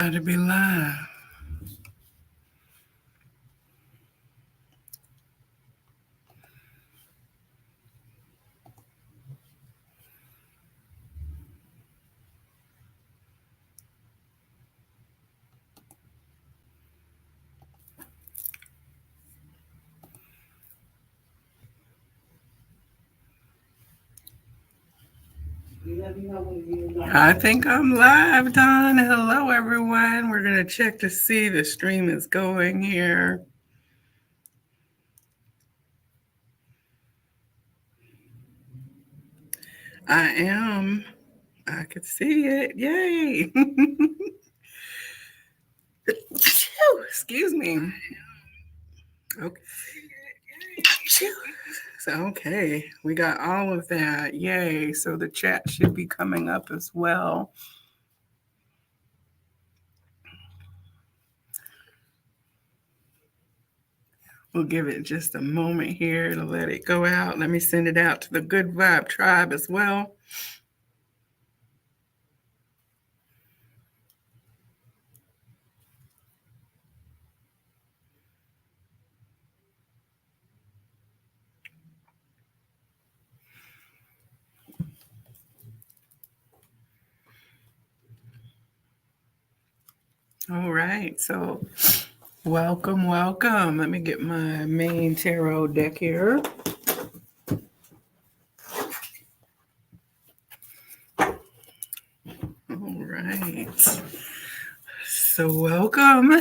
To be live. I think I'm live, Don. Hello, everyone. We're going to check to see the stream is going here. I am. I could see it. Yay. Excuse me. Okay. So, okay, we got all of that. Yay. So the chat should be coming up as well. We'll give it just a moment here to let it go out. Let me send it out to the Good Vibe Tribe as well. All right, so welcome. Let me get my main tarot deck here. All right. So welcome.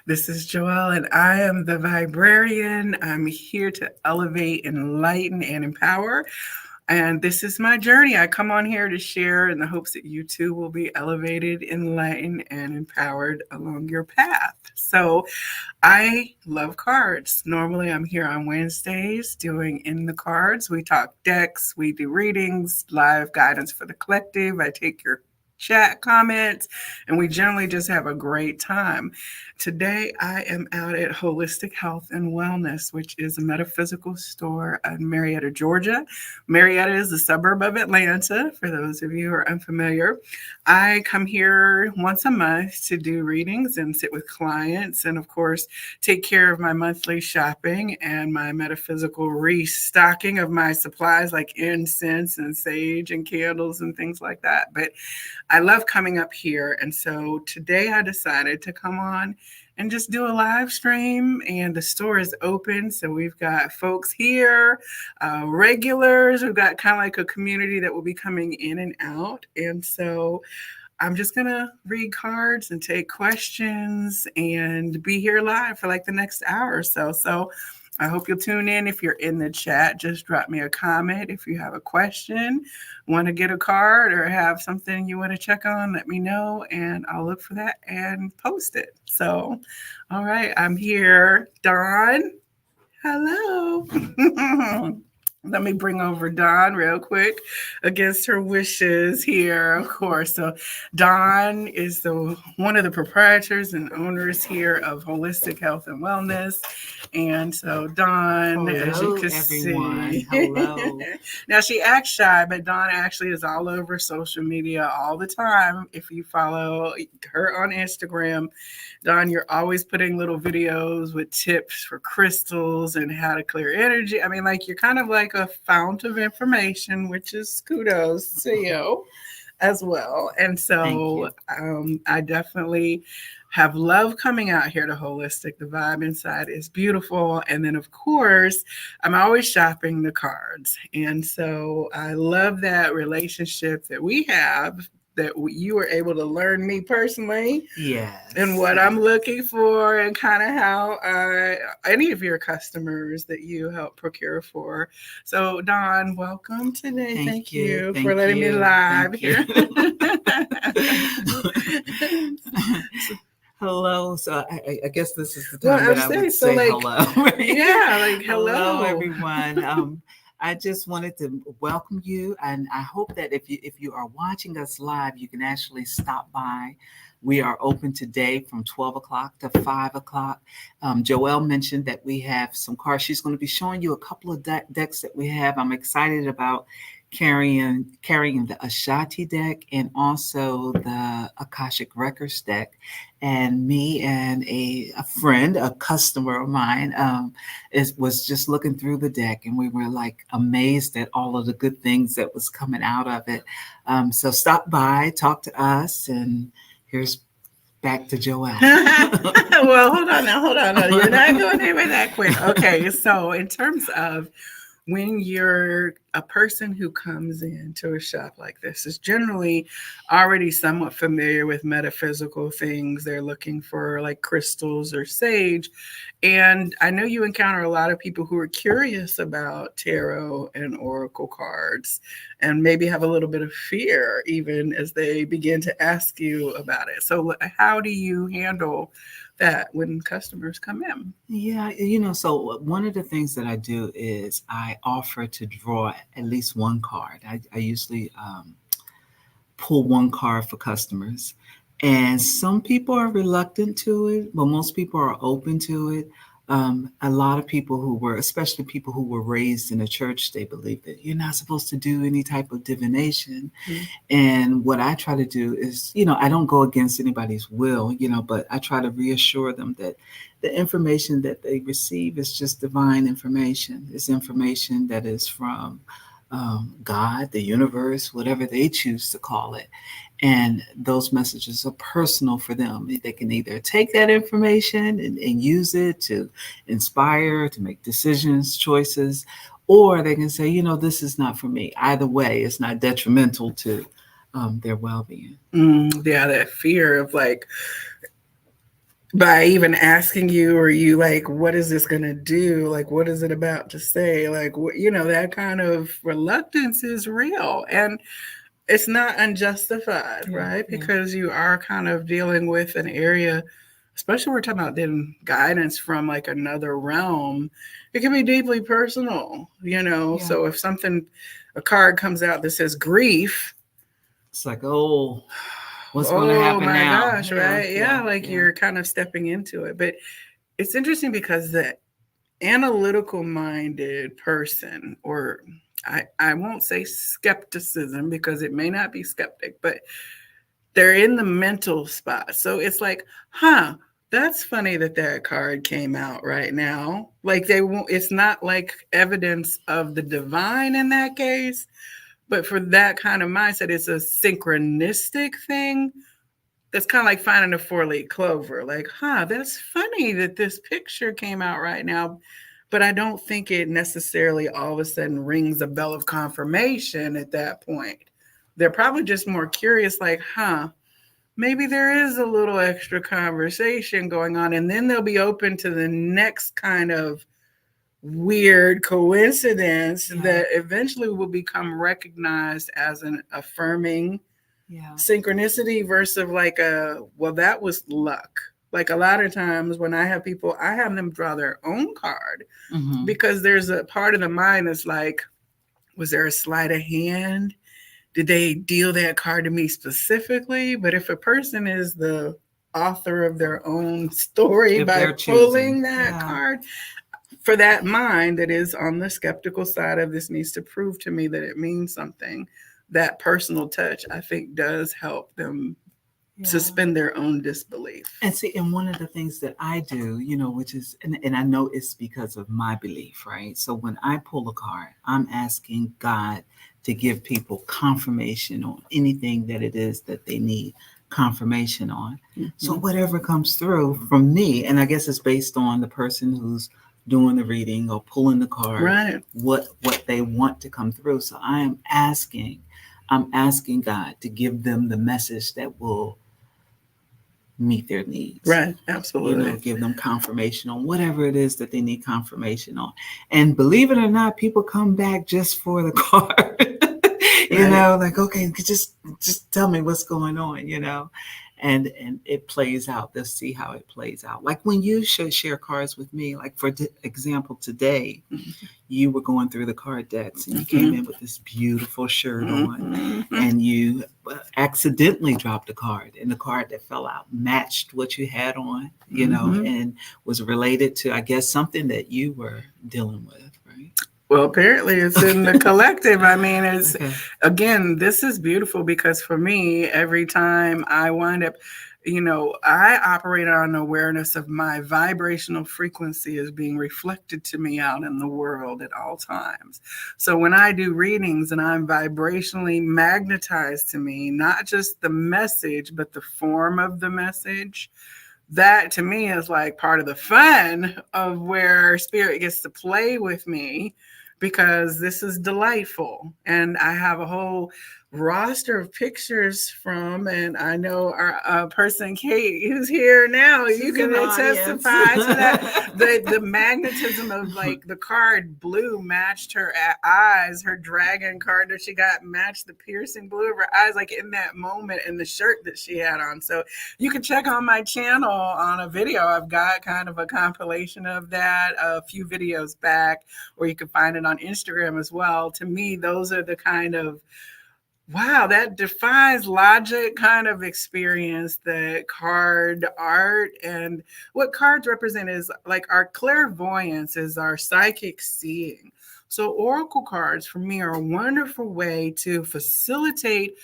This is Joelle, and I am the Viberarian. I'm here to elevate, enlighten, and empower. And this is my journey. I come on here to share in the hopes that you too will be elevated, enlightened, and empowered along your path. So I love cards. Normally, I'm here on Wednesdays doing In the Cards. We talk decks, we do readings, live guidance for the collective. I take your chat comments, and we generally just have a great time. Today, I am out at Holistic Health and Wellness, which is a metaphysical store in Marietta, Georgia. Marietta is a suburb of Atlanta, for those of you who are unfamiliar. I come here once a month to do readings and sit with clients, and of course, take care of my monthly shopping and my metaphysical restocking of my supplies like incense and sage and candles and things like that. But I love coming up here. And so today I decided to come on and just do a live stream, and the store is open. So we've got folks here, regulars. We've got kind of like a community that will be coming in and out. And so I'm just going to read cards and take questions and be here live for like the next hour or so. So I hope you'll tune in. If you're in the chat, just drop me a comment. If you have a question, want to get a card, or have something you want to check on, let me know, and I'll look for that and post it. So, all right, I'm here. Dawn, hello. Let me bring over Dawn real quick against her wishes here, of course. So Dawn is one of the proprietors and owners here of Holistic Health and Wellness. And so Dawn, as you can see, hello. Now she acts shy, but Dawn actually is all over social media all the time. If you follow her on Instagram, Dawn, you're always putting little videos with tips for crystals and how to clear energy. I mean, like, you're kind of like a fount of information, which is kudos to you as well. And so I definitely have loved coming out here to Holistic. The vibe inside is beautiful. And then, of course, I'm always shopping the cards. And so I love that relationship that we have, that you were able to learn me personally, and what I'm looking for, and kind of how any of your customers that you help procure for. So Dawn, welcome today. Thank you for letting me live here. Hello. So I guess this is the time that I would say hello. Yeah, like hello. Hello, everyone. I just wanted to welcome you, and I hope that if you are watching us live, you can actually stop by. We are open today from 12 o'clock to 5 o'clock. Joelle mentioned that we have some cards. She's going to be showing you a couple of decks that we have. I'm excited about carrying the Ashati deck and also the Akashic Records deck. And me and a friend, a customer of mine, was just looking through the deck, and we were like amazed at all of the good things that was coming out of it. So stop by, talk to us, and here's back to Joelle. Well, hold on now. You're not going anywhere that quick. Okay, so in terms of when you're a person who comes into a shop like this is generally already somewhat familiar with metaphysical things. They're looking for like crystals or sage. And I know you encounter a lot of people who are curious about tarot and oracle cards and maybe have a little bit of fear even as they begin to ask you about it. So how do you handle that when customers come in? Yeah, so one of the things that I do is I offer to draw at least one card. I usually pull one card for customers. And some people are reluctant to it, but most people are open to it. A lot of people especially people who were raised in a church, they believe that you're not supposed to do any type of divination. Mm-hmm. And what I try to do is, I don't go against anybody's will, but I try to reassure them that the information that they receive is just divine information. It's information that is from God, the universe, whatever they choose to call it. And those messages are personal for them. They can either take that information and use it to inspire, to make decisions, choices, or they can say, this is not for me. Either way, it's not detrimental to their well-being. Yeah, that fear of like, by even asking you, or you like, what is this going to do? Like, what is it about to say? Like, that kind of reluctance is real. And it's not unjustified, right? Because you are kind of dealing with an area, especially we're talking about then guidance from like another realm. It can be deeply personal, So if a card comes out that says grief, it's like, oh, what's going to happen now? Oh my gosh, right? Yeah, you're kind of stepping into it. But it's interesting because the analytical minded person, or I won't say skepticism because it may not be skeptic, but they're in the mental spot. So it's like, that's funny that card came out right now. Like it's not like evidence of the divine in that case, but for that kind of mindset, it's a synchronistic thing. That's kind of like finding a 4-leaf clover. Like, that's funny that this picture came out right now. But I don't think it necessarily all of a sudden rings a bell of confirmation at that point. They're probably just more curious, like, maybe there is a little extra conversation going on. And then they'll be open to the next kind of weird coincidence that eventually will become recognized as an affirming synchronicity versus like that was luck. Like a lot of times when I have people, I have them draw their own card because there's a part of the mind that's like, was there a sleight of hand? Did they deal that card to me specifically? But if a person is the author of their own story by pulling that card, for that mind that is on the skeptical side of this needs to prove to me that it means something, that personal touch, I think, does help them suspend their own disbelief. And see, and one of the things that I do, which is, and I know it's because of my belief, right? So when I pull a card, I'm asking God to give people confirmation on anything that it is that they need confirmation on. Mm-hmm. So whatever comes through from me, and I guess it's based on the person who's doing the reading or pulling the card, right, what they want to come through. So I'm asking God to give them the message that will meet their needs. Right, absolutely. Give them confirmation on whatever it is that they need confirmation on. And believe it or not, people come back just for the card. Like, okay, just tell me what's going on, and it plays out. Let's see how it plays out. Like when you share cards with me, like for example, today, you were going through the card decks and you came in with this beautiful shirt on, and you accidentally dropped a card, and the card that fell out matched what you had on, and was related to, I guess, something that you were dealing with, right? Well, apparently it's in the collective. I mean, it's Okay. again, this is beautiful because for me, every time I wind up, I operate on awareness of my vibrational frequency is being reflected to me out in the world at all times. So when I do readings and I'm vibrationally magnetized to me, not just the message, but the form of the message, that to me is like part of the fun of where spirit gets to play with me because this is delightful. And I have a whole roster of pictures from, and I know our person Kate who's here now, She's you can in the audience. testify to that. The magnetism of like the card blue matched her eyes, her dragon card that she got matched the piercing blue of her eyes, like in that moment, in the shirt that she had on. So you can check on my channel on a video. I've got kind of a compilation of that a few videos back, or you can find it on Instagram as well. To me, those are the kind of wow, that defies logic kind of experience that card art and what cards represent is like our clairvoyance is our psychic seeing. So oracle cards for me are a wonderful way to facilitate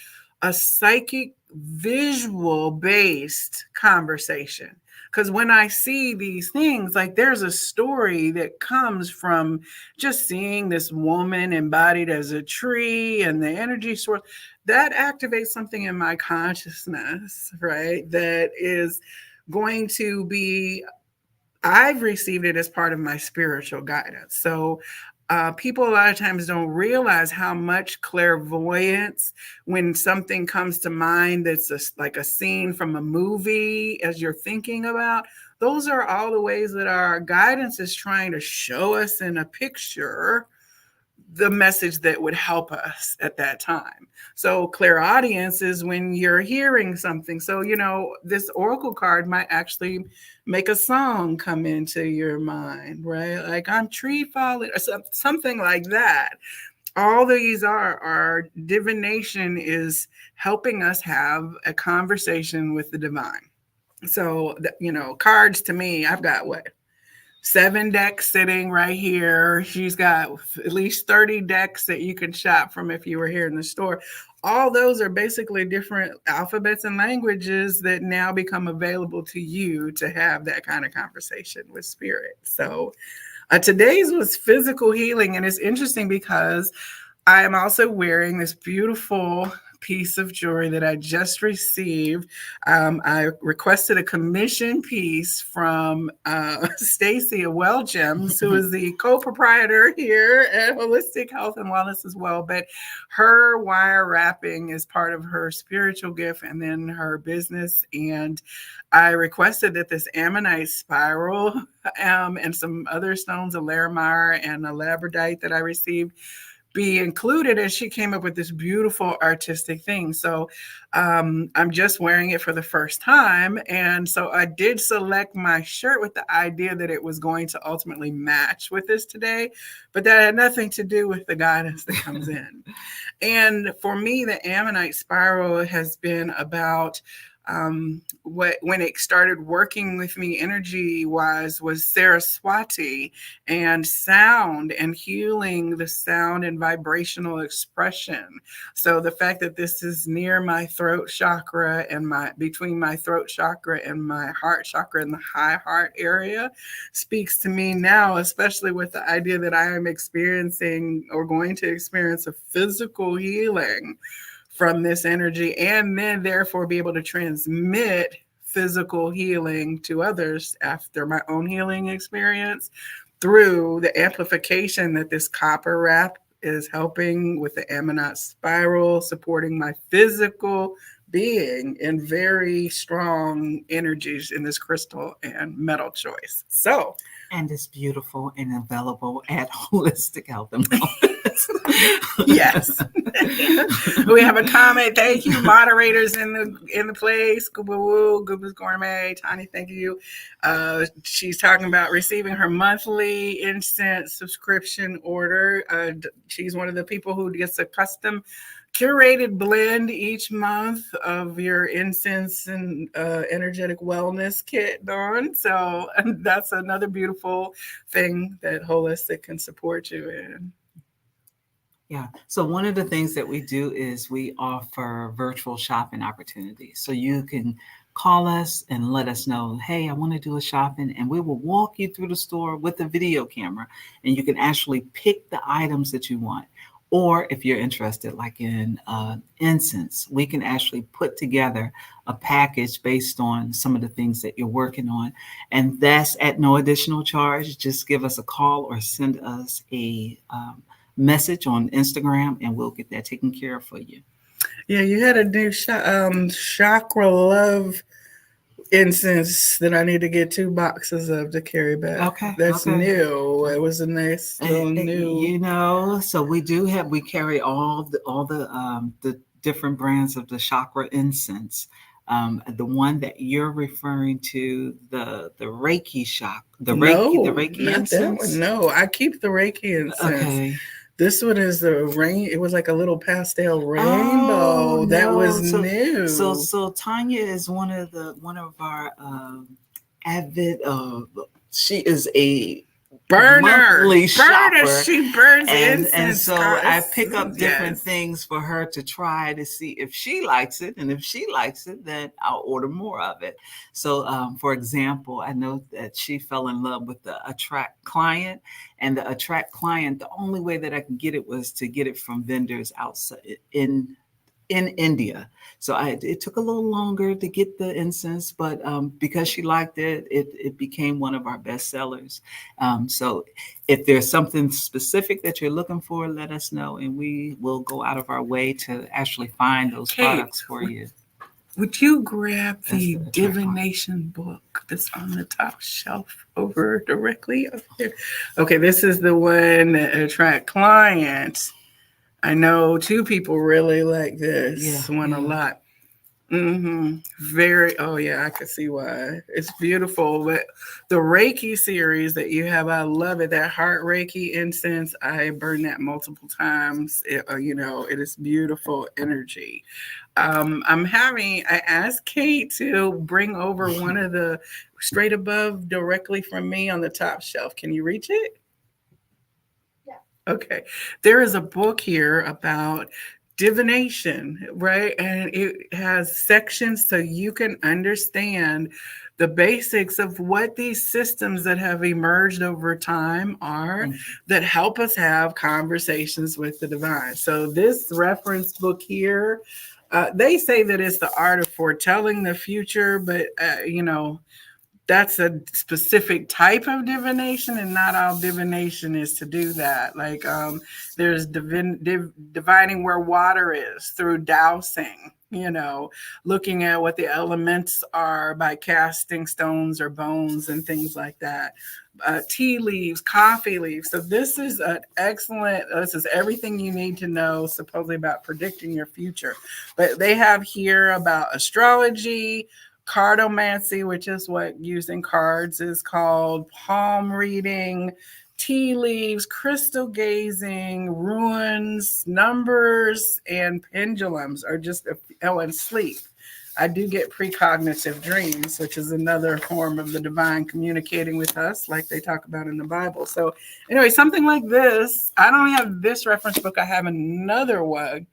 a psychic visual based conversation. Because when I see these things, like there's a story that comes from just seeing this woman embodied as a tree and the energy source that activates something in my consciousness, right? That is going to be, I've received it as part of my spiritual guidance. So people a lot of times don't realize how much clairvoyance, when something comes to mind that's like a scene from a movie as you're thinking about, those are all the ways that our guidance is trying to show us in a picture the message that would help us at that time. So clairaudience is when you're hearing something. So, this oracle card might actually make a song come into your mind, right? Like I'm tree falling or something like that. All these are divination is helping us have a conversation with the divine. So, cards to me, I've got what? 7 decks sitting right here. She's got at least 30 decks that you can shop from if you were here in the store. All those are basically different alphabets and languages that now become available to you to have that kind of conversation with spirit. So today's was physical healing. And it's interesting because I am also wearing this beautiful piece of jewelry that I just received. I requested a commission piece from Stacy of Well Gems, who is the co-proprietor here at Holistic Health and Wellness as well. But her wire wrapping is part of her spiritual gift and then her business. And I requested that this ammonite spiral and some other stones, a larimar and a labradorite that I received, be included, and she came up with this beautiful artistic thing. So I'm just wearing it for the first time, and so I did select my shirt with the idea that it was going to ultimately match with this today, but that had nothing to do with the guidance that comes in. And for me, the ammonite spiral has been about when it started working with me energy wise was Saraswati and sound and healing the sound and vibrational expression. So the fact that this is near my throat chakra and between my throat chakra and my heart chakra in the high heart area speaks to me now, especially with the idea that I am experiencing or going to experience a physical healing from this energy, and then therefore be able to transmit physical healing to others after my own healing experience through the amplification that this copper wrap is helping with the ammonite spiral, supporting my physical being in very strong energies in this crystal and metal choice. So, and it's beautiful and available at Holistic Health and Wellness. Yes. We have a comment. Thank you, moderators in the place. Gooba Woo, Gooba's Gourmet, Tani, thank you. She's talking about receiving her monthly instant subscription order. She's one of the people who gets a custom curated blend each month of your incense and energetic wellness kit, Dawn. So that's another beautiful thing that Holistic can support you in. Yeah. So one of the things that we do is we offer virtual shopping opportunities. So you can call us and let us know, hey, I want to do a shopping, and we will walk you through the store with a video camera, and you can actually pick the items that you want. Or if you're interested, like in incense, we can actually put together a package based on some of the things that you're working on. And that's at no additional charge. Just give us a call or send us a message on Instagram, and we'll get that taken care of for you. Yeah, you had a new chakra love incense that I need to get 2 boxes of to carry back. Okay. That's Okay. new. It was a nice little new. So we carry all the different brands of the chakra incense. The one that you're referring to, the Reiki the Reiki Not incense. that one. No, I keep the Reiki incense. Okay. This one is the rain. It was like a little pastel rainbow. Oh, That no. was new. So Tanya is one of our avid. She is a monthly shopper. She burns and incense. so I pick up different things for her to try to see if she likes it, and if she likes it, then I'll order more of it. So, for example, I know that she fell in love with the Attract Client, and the Attract Client. The only way that I could get it was to get it from vendors outside in India. So it took a little longer to get the incense, but because she liked it, it became one of our best sellers. So if there's something specific that you're looking for, let us know, and we will go out of our way to actually find those products for you. Would you grab the divination book that's on the top shelf over directly up there? Okay, this is the one that Attract Clients. I know 2 people really like this one a lot. Very, oh yeah, I could see why. It's beautiful. But the Reiki series that you have, I love it. That heart Reiki incense, I burn that multiple times. It is beautiful energy. I asked Kate to bring over one of the straight above directly from me on the top shelf. Can you reach it? Okay. There is a book here about divination, right? And it has sections so you can understand the basics of what these systems that have emerged over time are that help us have conversations with the divine. So this reference book here, they say that it's the art of foretelling the future, but that's a specific type of divination, and not all divination is to do that. Like there's divining where water is through dowsing, looking at what the elements are by casting stones or bones and things like that. Tea leaves, coffee leaves. So this is this is everything you need to know supposedly about predicting your future. But they have here about astrology, cartomancy, which is what using cards is called, palm reading, tea leaves, crystal gazing, runes, numbers, and pendulums are just, and sleep. I do get precognitive dreams, which is another form of the divine communicating with us, like they talk about in the Bible. So anyway, something like this. I don't have this reference book. I have another one.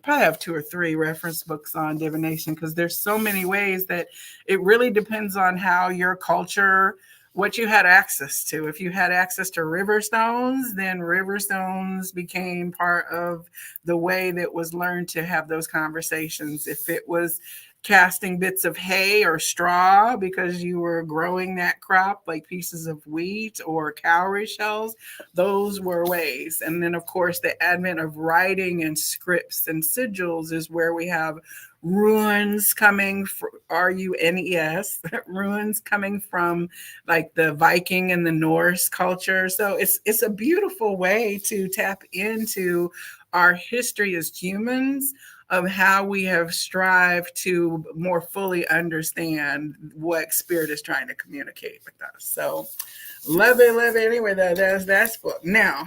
Probably have 2 or 3 reference books on divination, because there's so many ways that it really depends on how your culture, what you had access to. If you had access to river stones, then river stones became part of the way that was learned to have those conversations. If it was casting bits of hay or straw because you were growing that crop, like pieces of wheat or cowrie shells, those were ways. And then, of course, the advent of writing and scripts and sigils is where we have runes coming, runes, runes coming from like the Viking and the Norse culture. So it's a beautiful way to tap into our history as humans, of how we have strived to more fully understand what spirit is trying to communicate with us. So love it. Anyway, that's for now.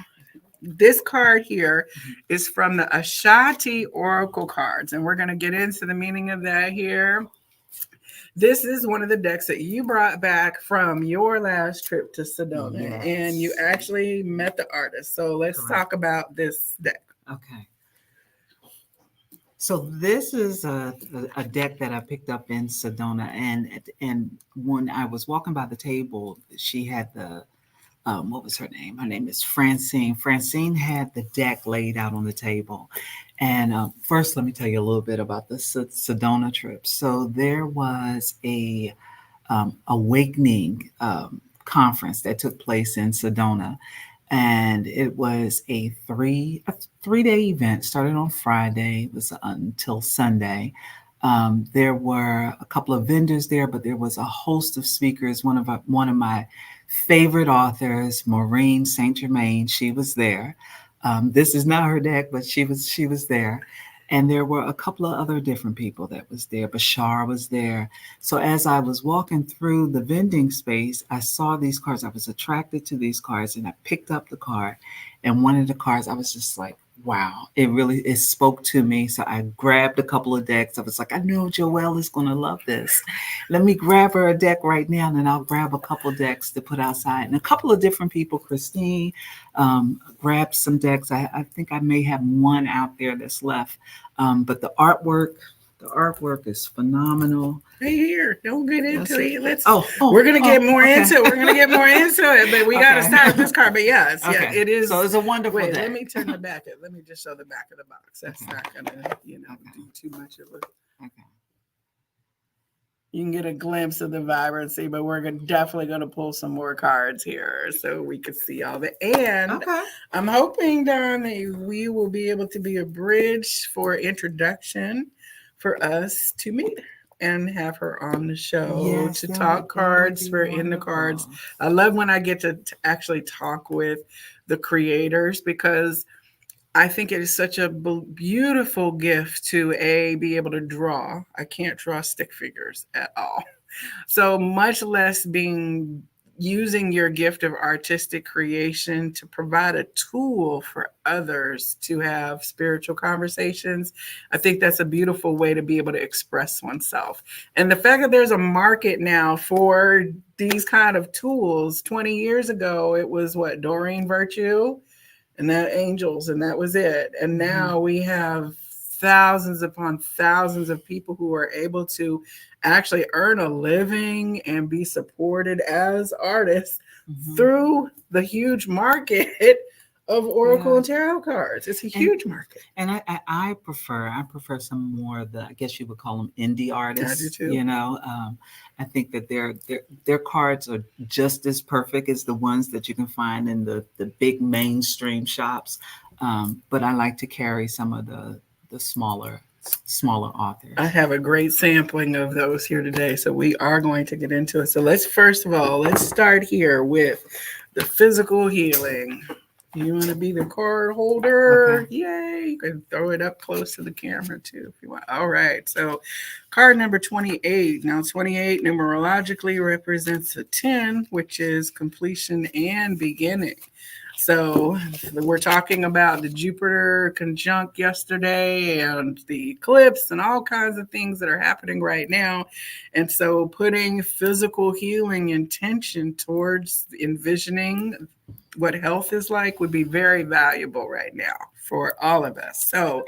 this card here is from the Ashanti Oracle cards, and we're going to get into the meaning of that here. This is one of the decks that you brought back from your last trip to Sedona, Yes. and you actually met the artist. So let's talk about this deck. Okay. So this is a deck that I picked up in Sedona, and when I was walking by the table, she had the what was her name? Her name is Francine. Francine had the deck laid out on the table. And first, let me tell you a little bit about the Sedona trip. So there was a awakening conference that took place in Sedona, and it was a three-day event. Started on Friday, it was until Sunday. There were a couple of vendors there, but there was a host of speakers. One of my favorite authors, Maureen Saint Germain, she was there. This is not her deck, but she was there. And there were a couple of other different people that was there. Bashar was there. So as I was walking through the vending space, I saw these cards. I was attracted to these cards, and I picked up the card. And one of the cards, I was just like, wow, it spoke to me. So I grabbed a couple of decks. I was like, I know Joelle is going to love this. Let me grab her a deck right now, and then I'll grab a couple of decks to put outside. And a couple of different people, Christine, grabbed some decks. I think I may have one out there that's left. But the artwork is phenomenal. Hey, here, don't get into it. We're gonna get more into it. We're gonna get more into it, but we gotta start with this card. But yes, yeah, it is. So it's a wonderful deck. Let me turn the back. Let me just show the back of the box. That's not gonna, do too much of it. Okay. You can get a glimpse of the vibrancy, but we're definitely going to pull some more cards here so we can see all the. And I'm hoping, Don, that we will be able to be a bridge for introduction for us to meet and have her on the show to talk cards for in the cards. I love when I get to actually talk with the creators, because I think it is such a beautiful gift to be able to draw. I can't draw stick figures at all. So much less using your gift of artistic creation to provide a tool for others to have spiritual conversations. I think that's a beautiful way to be able to express oneself. And the fact that there's a market now for these kind of tools. 20 years ago, it was Doreen Virtue and that angels, and that was it. And now we have thousands upon thousands of people who are able to actually earn a living and be supported as artists through the huge market of Oracle and Tarot cards. It's a huge market. And I prefer some more of the, I guess you would call them indie artists. I do too. You know, I think that their cards are just as perfect as the ones that you can find in the big mainstream shops. But I like to carry some of the smaller authors. I have a great sampling of those here today, so we are going to get into it. So let's start here with the physical healing. You want to be the card holder? Okay. Yay! You can throw it up close to the camera too if you want. All right. So card number 28. Now 28 numerologically represents a 10, which is completion and beginning. So we're talking about the Jupiter conjunct yesterday and the eclipse and all kinds of things that are happening right now. And so putting physical healing intention towards envisioning what health is like would be very valuable right now for all of us. So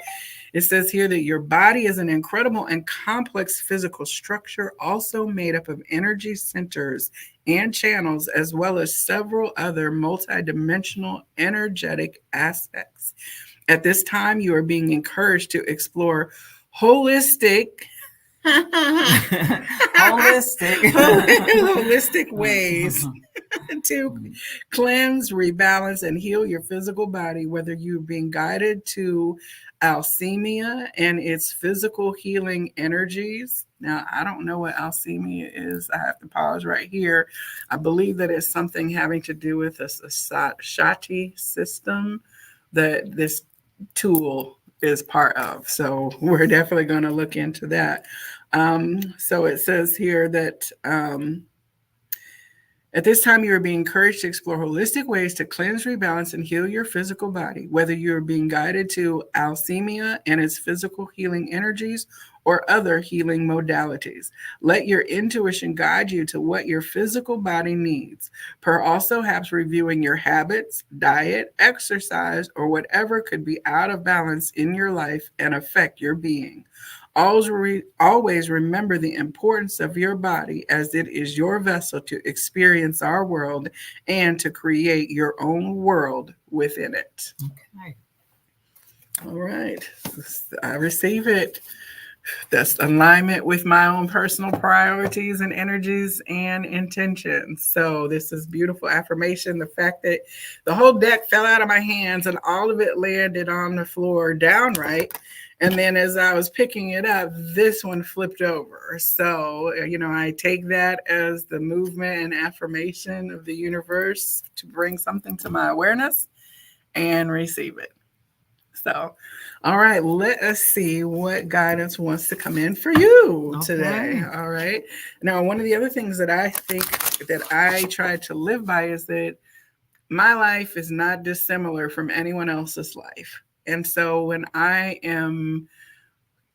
it says here that your body is an incredible and complex physical structure, also made up of energy centers and channels, as well as several other multidimensional energetic aspects. At this time, you are being encouraged to explore holistic ways to cleanse, rebalance, and heal your physical body, whether you're being guided to alchemia and its physical healing energies. Now, I don't know what alchemia is. I have to pause right here. I believe that it's something having to do with a Shati system that this tool is part of. So we're definitely going to look into that. So it says here that At this time, you are being encouraged to explore holistic ways to cleanse, rebalance, and heal your physical body, whether you are being guided to alchemia and its physical healing energies or other healing modalities. Let your intuition guide you to what your physical body needs. Also helps reviewing your habits, diet, exercise, or whatever could be out of balance in your life and affect your being. Always remember the importance of your body as it is your vessel to experience our world and to create your own world within it. Okay. All right. I receive it. That's alignment with my own personal priorities and energies and intentions. So this is beautiful affirmation. The fact that the whole deck fell out of my hands and all of it landed on the floor downright. And then as I was picking it up, this one flipped over. So, I take that as the movement and affirmation of the universe to bring something to my awareness and receive it. So, all right, let us see what guidance wants to come in for you today. All right. Now, one of the other things that I think that I try to live by is that my life is not dissimilar from anyone else's life. And so when I am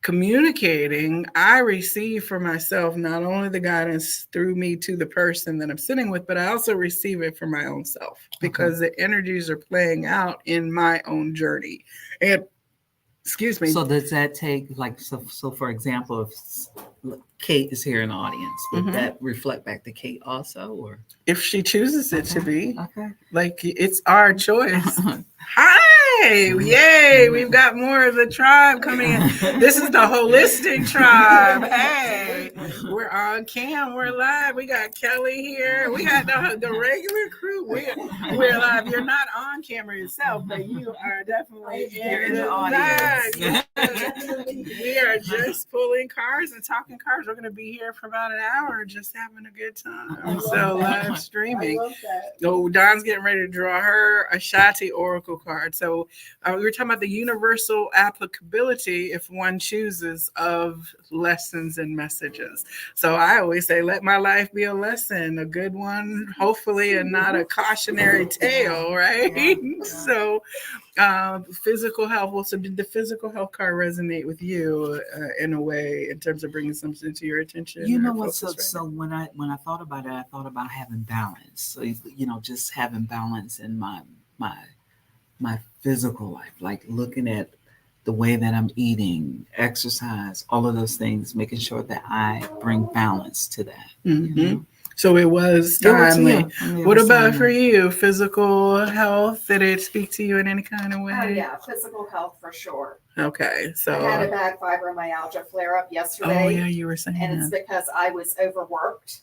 communicating, I receive for myself not only the guidance through me to the person that I'm sitting with, but I also receive it for my own self because the energies are playing out in my own journey. And excuse me. So does that take so for example, if Kate is here in the audience, would that reflect back to Kate also, or if she chooses it to be? Okay. Like it's our choice. Hi, yay, we've got more of the tribe coming in. This is the holistic tribe. Hey, we're on cam, we're live. We got Kelly here. We got the regular crew. We're live. You're not on camera yourself, but you are definitely in the audience. We are just pulling cars and talking cars. We're going to be here for about an hour just having a good time. So live streaming. Oh, Dawn's getting ready to draw her Ashati Oracle card. So we were talking about the universal applicability if one chooses of lessons and messages. So I always say, let my life be a lesson, a good one, hopefully, and not a cautionary tale, right? Yeah. So physical health. Well, so did the physical health card resonate with you in a way in terms of bringing something to your attention? You know what? So when I thought about it, I thought about having balance. So just having balance in my physical life, like looking at the way that I'm eating, exercise, all of those things, making sure that I bring balance to that. Mm-hmm. So it was timely. What about for you? Physical health? Did it speak to you in any kind of way? Oh, yeah. Physical health for sure. Okay. So I had a bad fibromyalgia flare up yesterday. Oh, yeah, you were saying and it's because I was overworked.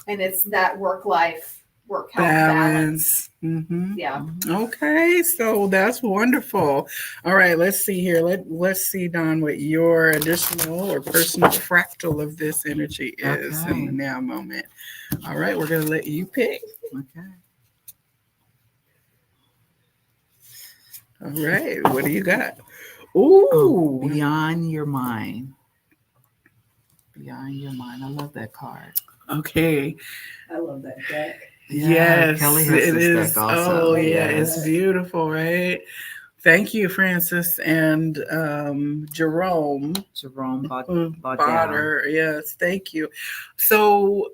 And it's that work health balance. Mm-hmm. Yeah. Okay, so that's wonderful. All right, let's see here. Let's see, Dawn, what your additional or personal fractal of this energy is in the now moment. All right, we're going to let you pick. Okay. All right, what do you got? Ooh, beyond your mind. Beyond your mind. I love that card. Okay. I love that deck. Yeah, yes, Kelly has it is. Deck also. Oh, yeah, it's beautiful, right? Thank you, Francis and Jerome Botter. Yes, thank you. So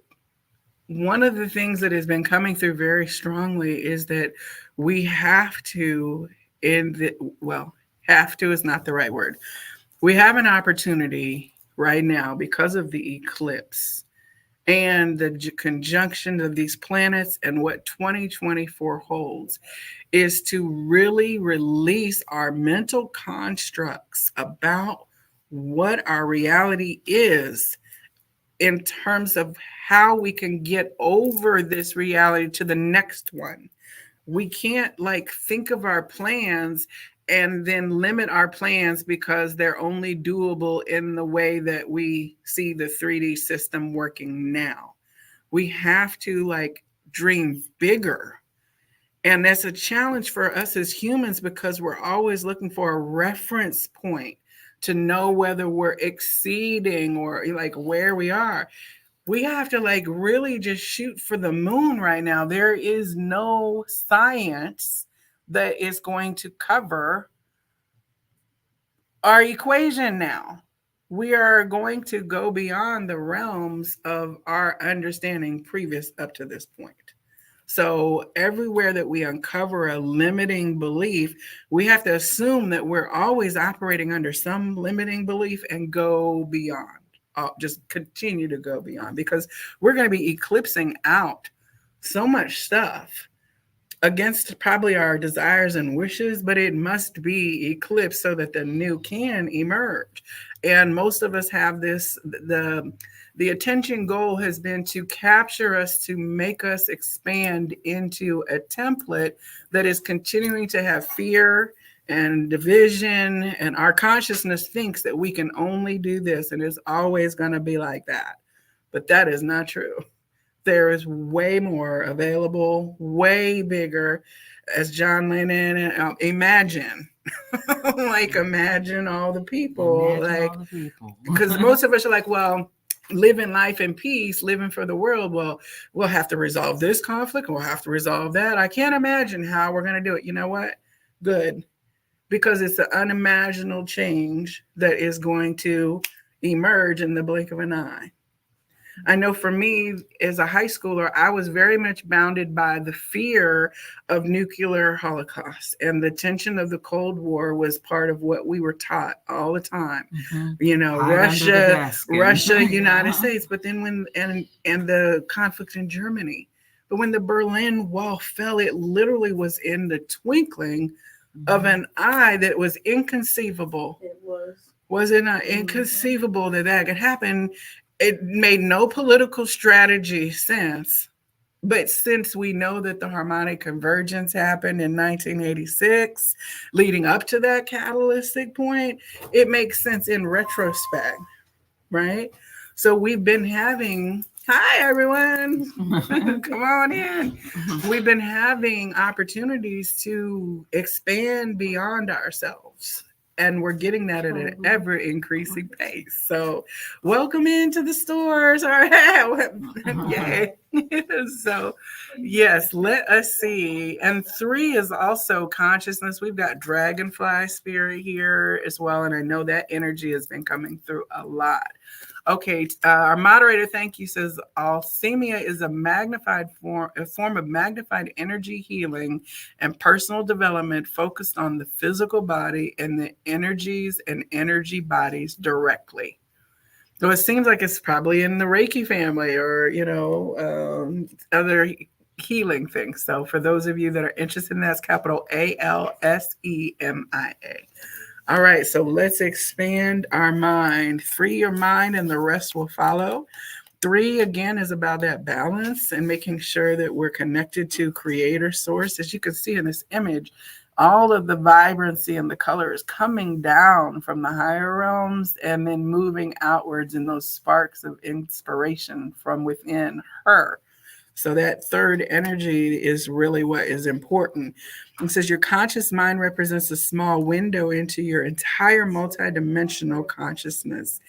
one of the things that has been coming through very strongly is that we have to, have to is not the right word. We have an opportunity right now because of the eclipse and the conjunction of these planets and what 2024 holds is to really release our mental constructs about what our reality is in terms of how we can get over this reality to the next one. We can't think of our plans and then limit our plans because they're only doable in the way that we see the 3D system working now. We have to dream bigger. And that's a challenge for us as humans because we're always looking for a reference point to know whether we're exceeding or where we are. We have to like really just shoot for the moon right now. There is no science that is going to cover our equation now. We are going to go beyond the realms of our understanding previous up to this point. So everywhere that we uncover a limiting belief, we have to assume that we're always operating under some limiting belief and go beyond. Just continue to go beyond, because we're going to be eclipsing out so much stuff against probably our desires and wishes, but it must be eclipsed so that the new can emerge. And most of us have this, the attention goal has been to capture us, to make us expand into a template that is continuing to have fear and division, and our consciousness thinks that we can only do this and it's always going to be like that. But that is not true. There is way more available, way bigger. As John Lennon, imagine, like imagine all the people, because most of us are like, well, living life in peace, living for the world. Well, we'll have to resolve this conflict. We'll have to resolve that. I can't imagine how we're going to do it. You know what? Good. Because it's an unimaginable change that is going to emerge in the blink of an eye. I know for me as a high schooler, I was very much bounded by the fear of nuclear holocaust, and the tension of the Cold War was part of what we were taught all the time. Mm-hmm. You know, Russia, United States, but then when, and the conflict in Germany. But when the Berlin Wall fell, it literally was in the twinkling of an eye that was inconceivable. It was. Was it not inconceivable that that could happen? It made no political strategy sense. But since we know that the harmonic convergence happened in 1986, leading up to that catalytic point, it makes sense in retrospect, right? So we've been having, hi everyone, come on in. We've been having opportunities to expand beyond ourselves. And we're getting that at an ever increasing pace. So welcome into the stores. All right. Yay. So yes, let us see. And 3 is also consciousness. We've got dragonfly spirit here as well. And I know that energy has been coming through a lot. Okay, our moderator, thank you, says Althemia is a form of magnified energy healing and personal development focused on the physical body and the energies and energy bodies directly. So it seems like it's probably in the Reiki family or, you know, other healing things. So for those of you that are interested in that, it's capital ALSEMIA. All right, so let's expand our mind. Free your mind and the rest will follow. 3, again, is about that balance and making sure that we're connected to creator source. As you can see in this image, all of the vibrancy and the color is coming down from the higher realms and then moving outwards in those sparks of inspiration from within her. So that 3rd energy is really what is important. It says your conscious mind represents a small window into your entire multidimensional consciousness.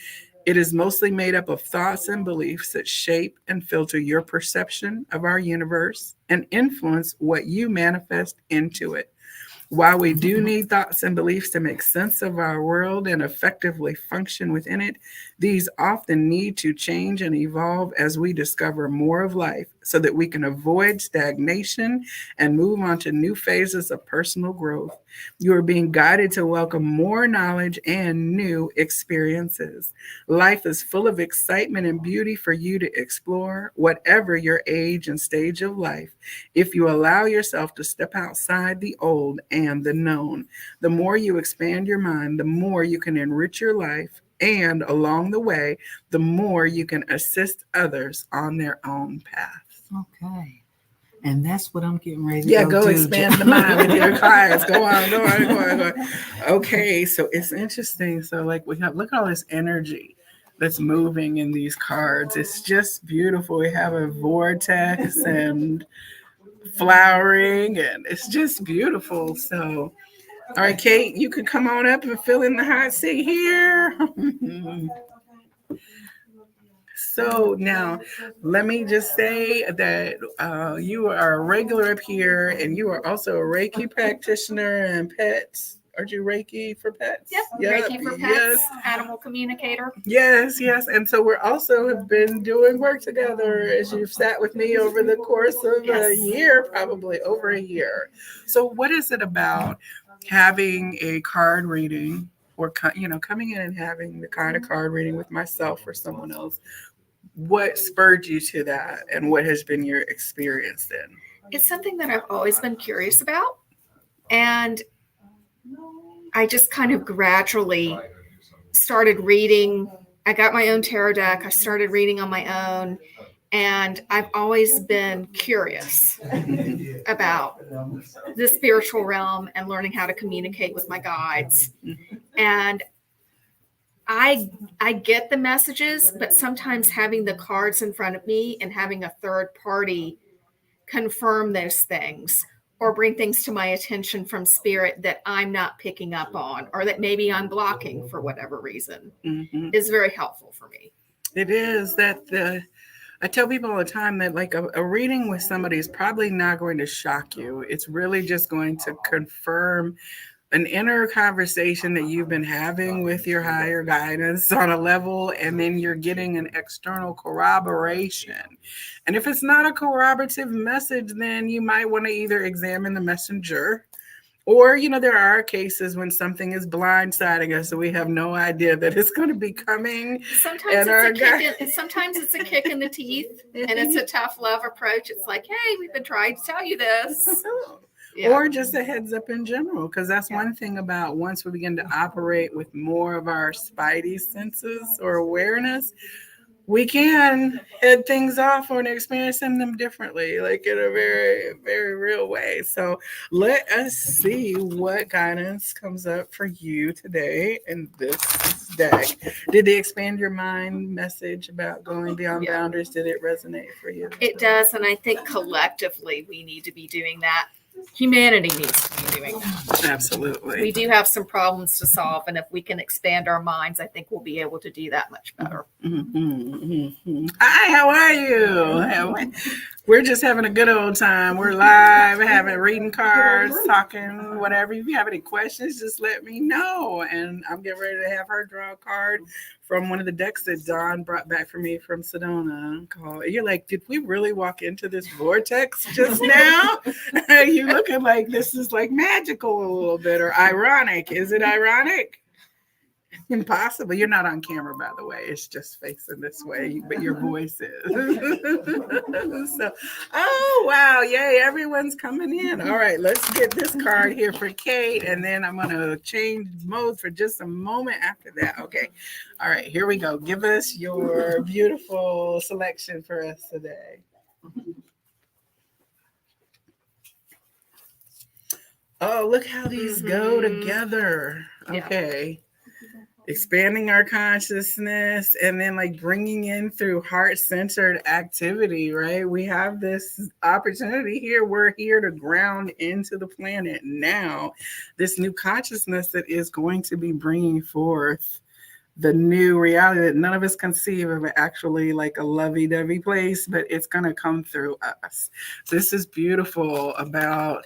It is mostly made up of thoughts and beliefs that shape and filter your perception of our universe and influence what you manifest into it. While we do need thoughts and beliefs to make sense of our world and effectively function within it, these often need to change and evolve as we discover more of life so that we can avoid stagnation and move on to new phases of personal growth. You are being guided to welcome more knowledge and new experiences. Life is full of excitement and beauty for you to explore, whatever your age and stage of life, if you allow yourself to step outside the old and the known. The more you expand your mind, the more you can enrich your life, and along the way, the more you can assist others on their own path. Okay. And that's what I'm getting ready to go expand the mind with your clients. Go on. Okay, so it's interesting. So like we have, look at all this energy that's moving in these cards. It's just beautiful. We have a vortex and flowering, and it's just beautiful. So, all right, Kate, you can come on up and fill in the hot seat here. So now, let me just say that you are a regular up here, and you are also a Reiki practitioner and pets. Aren't you Reiki for pets? Yep. Reiki for pets. Yes. Animal communicator. Yes, yes. And so we're also have been doing work together as you've sat with me over the course of a year, probably over a year. So what is it about having a card reading or, coming in and having the kind of card reading with myself or someone else? What spurred you to that, and what has been your experience then? It's something that I've always been curious about. And I just kind of gradually started reading. I got my own tarot deck. I started reading on my own. And I've always been curious about the spiritual realm and learning how to communicate with my guides. And I get the messages, but sometimes having the cards in front of me and having a third party confirm those things or bring things to my attention from spirit that I'm not picking up on or that maybe I'm blocking for whatever reason is very helpful for me. It is that I tell people all the time that like a reading with somebody is probably not going to shock you. It's really just going to confirm an inner conversation that you've been having with your higher guidance on a level, and then you're getting an external corroboration. And if it's not a corroborative message, then you might want to either examine the messenger, or, there are cases when something is blindsiding us, so we have no idea that it's going to be coming. Sometimes it's a kick in the teeth, and it's a tough love approach. It's like, hey, we've been trying to tell you this. Yeah. Or just a heads up in general, because that's one thing about once we begin to operate with more of our spidey senses or awareness, we can head things off or experience them differently, like in a very, very real way. So let us see what guidance comes up for you today in this deck. Did the expand your mind message about going beyond boundaries, did it resonate for you? It does, and I think collectively we need to be doing that. Humanity needs to be doing that. Absolutely. We do have some problems to solve, and if we can expand our minds, I think we'll be able to do that much better. Hi, how are you? We're just having a good old time. We're live, having reading cards, talking, whatever. If you have any questions, just let me know. And I'm getting ready to have her draw a card from one of the decks that Dawn brought back for me from Sedona. You're like, did we really walk into this vortex just now? You looking like this is like magical a little bit, or ironic. Is it ironic? Impossible. You're not on camera, by the way. It's just facing this way, but your voice is. So, oh, wow. Yay. Everyone's coming in. All right. Let's get this card here for Kate, and then I'm going to change mode for just a moment after that. Okay. All right. Here we go. Give us your beautiful selection for us today. Oh, look how these go together. Okay. Expanding our consciousness and then like bringing in through heart-centered activity, right? We have this opportunity here. We're here to ground into the planet now. This new consciousness that is going to be bringing forth the new reality that none of us conceive of actually like a lovey-dovey place, but it's going to come through us. This is beautiful about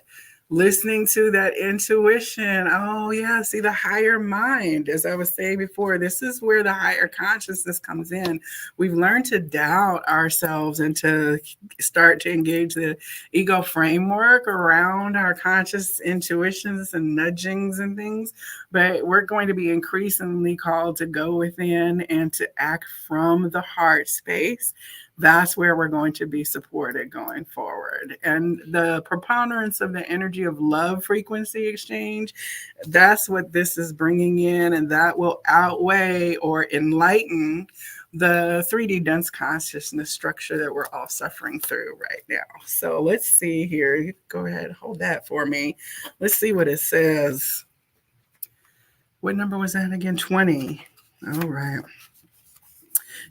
listening to that intuition. Oh, yeah. See, the higher mind, as I was saying before, this is where the higher consciousness comes in. We've learned to doubt ourselves and to start to engage the ego framework around our conscious intuitions and nudgings and things. But we're going to be increasingly called to go within and to act from the heart space. That's where we're going to be supported going forward. And the preponderance of the energy of love frequency exchange, that's what this is bringing in, and that will outweigh or enlighten the 3D dense consciousness structure that we're all suffering through right now. So let's see here. Go ahead, hold that for me. Let's see what it says. What number was that again? 20. All right.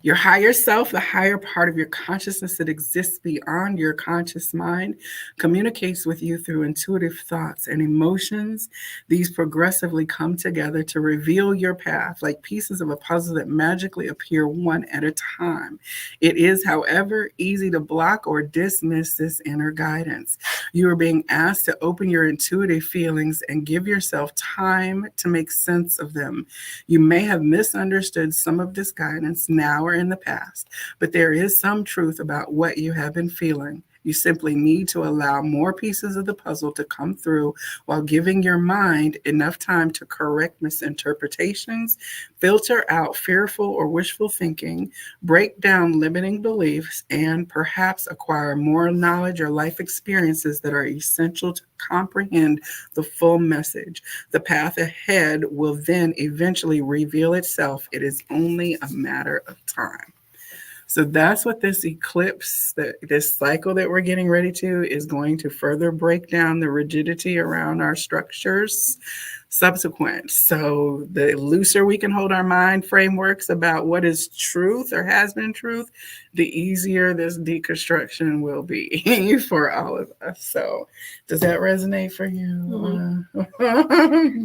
Your higher self, the higher part of your consciousness that exists beyond your conscious mind, communicates with you through intuitive thoughts and emotions. These progressively come together to reveal your path like pieces of a puzzle that magically appear one at a time. It is, however, easy to block or dismiss this inner guidance. You are being asked to open your intuitive feelings and give yourself time to make sense of them. You may have misunderstood some of this guidance now or in the past, but there is some truth about what you have been feeling. You simply need to allow more pieces of the puzzle to come through while giving your mind enough time to correct misinterpretations, filter out fearful or wishful thinking, break down limiting beliefs, and perhaps acquire more knowledge or life experiences that are essential to comprehend the full message. The path ahead will then eventually reveal itself. It is only a matter of time. So that's what this eclipse, this cycle that we're getting ready to, is going to further break down the rigidity around our structures subsequent. So the looser we can hold our mind frameworks about what is truth or has been truth, the easier this deconstruction will be for all of us. So does that resonate for you?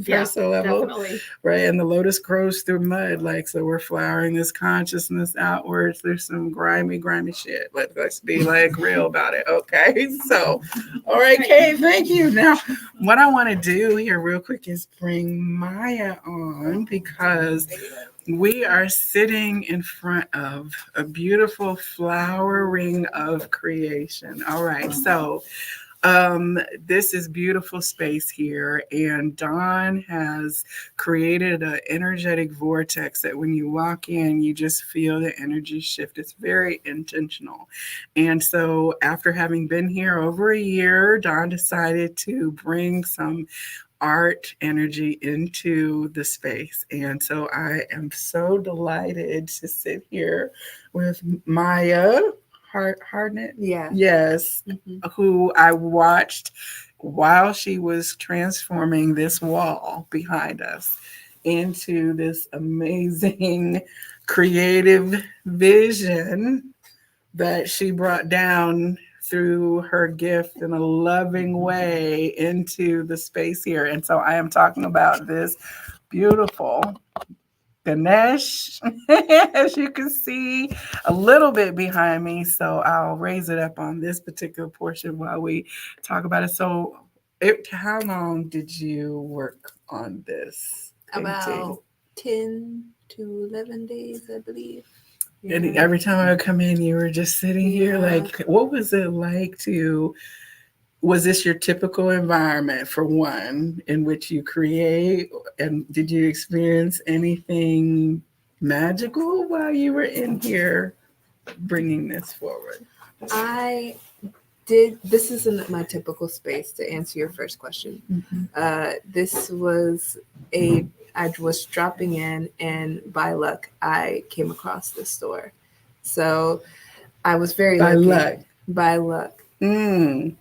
Personal level? Definitely. Right. And the lotus grows through mud. Like, so we're flowering this consciousness outwards. There's some grimy shit. Let's be like real about it. Okay. So, all right, Kay, thank you. Now, what I want to do here real quick is bring Maya on because we are sitting in front of a beautiful flowering of creation. All right. So, this is beautiful space here, and Dawn has created an energetic vortex that when you walk in, you just feel the energy shift. It's very intentional. And so after having been here over a year, Dawn decided to bring some art energy into the space. And so I am so delighted to sit here with Maya Harnett. Yeah. Yes. Who I watched while she was transforming this wall behind us into this amazing creative vision that she brought down through her gift in a loving way into the space here. And so I am talking about this beautiful Ganesh, as you can see a little bit behind me. So I'll raise it up on this particular portion while we talk about it. So how long did you work on this painting? About 10 to 11 days, I believe. And every time I would come in, you were just sitting here. Like, what was it like was this your typical environment, for one, in which you create? And did you experience anything magical while you were in here bringing this forward? I did. This isn't my typical space, to answer your first question. This was I was dropping in, and by luck, I came across this store. So I was very lucky. By luck. Magnetism,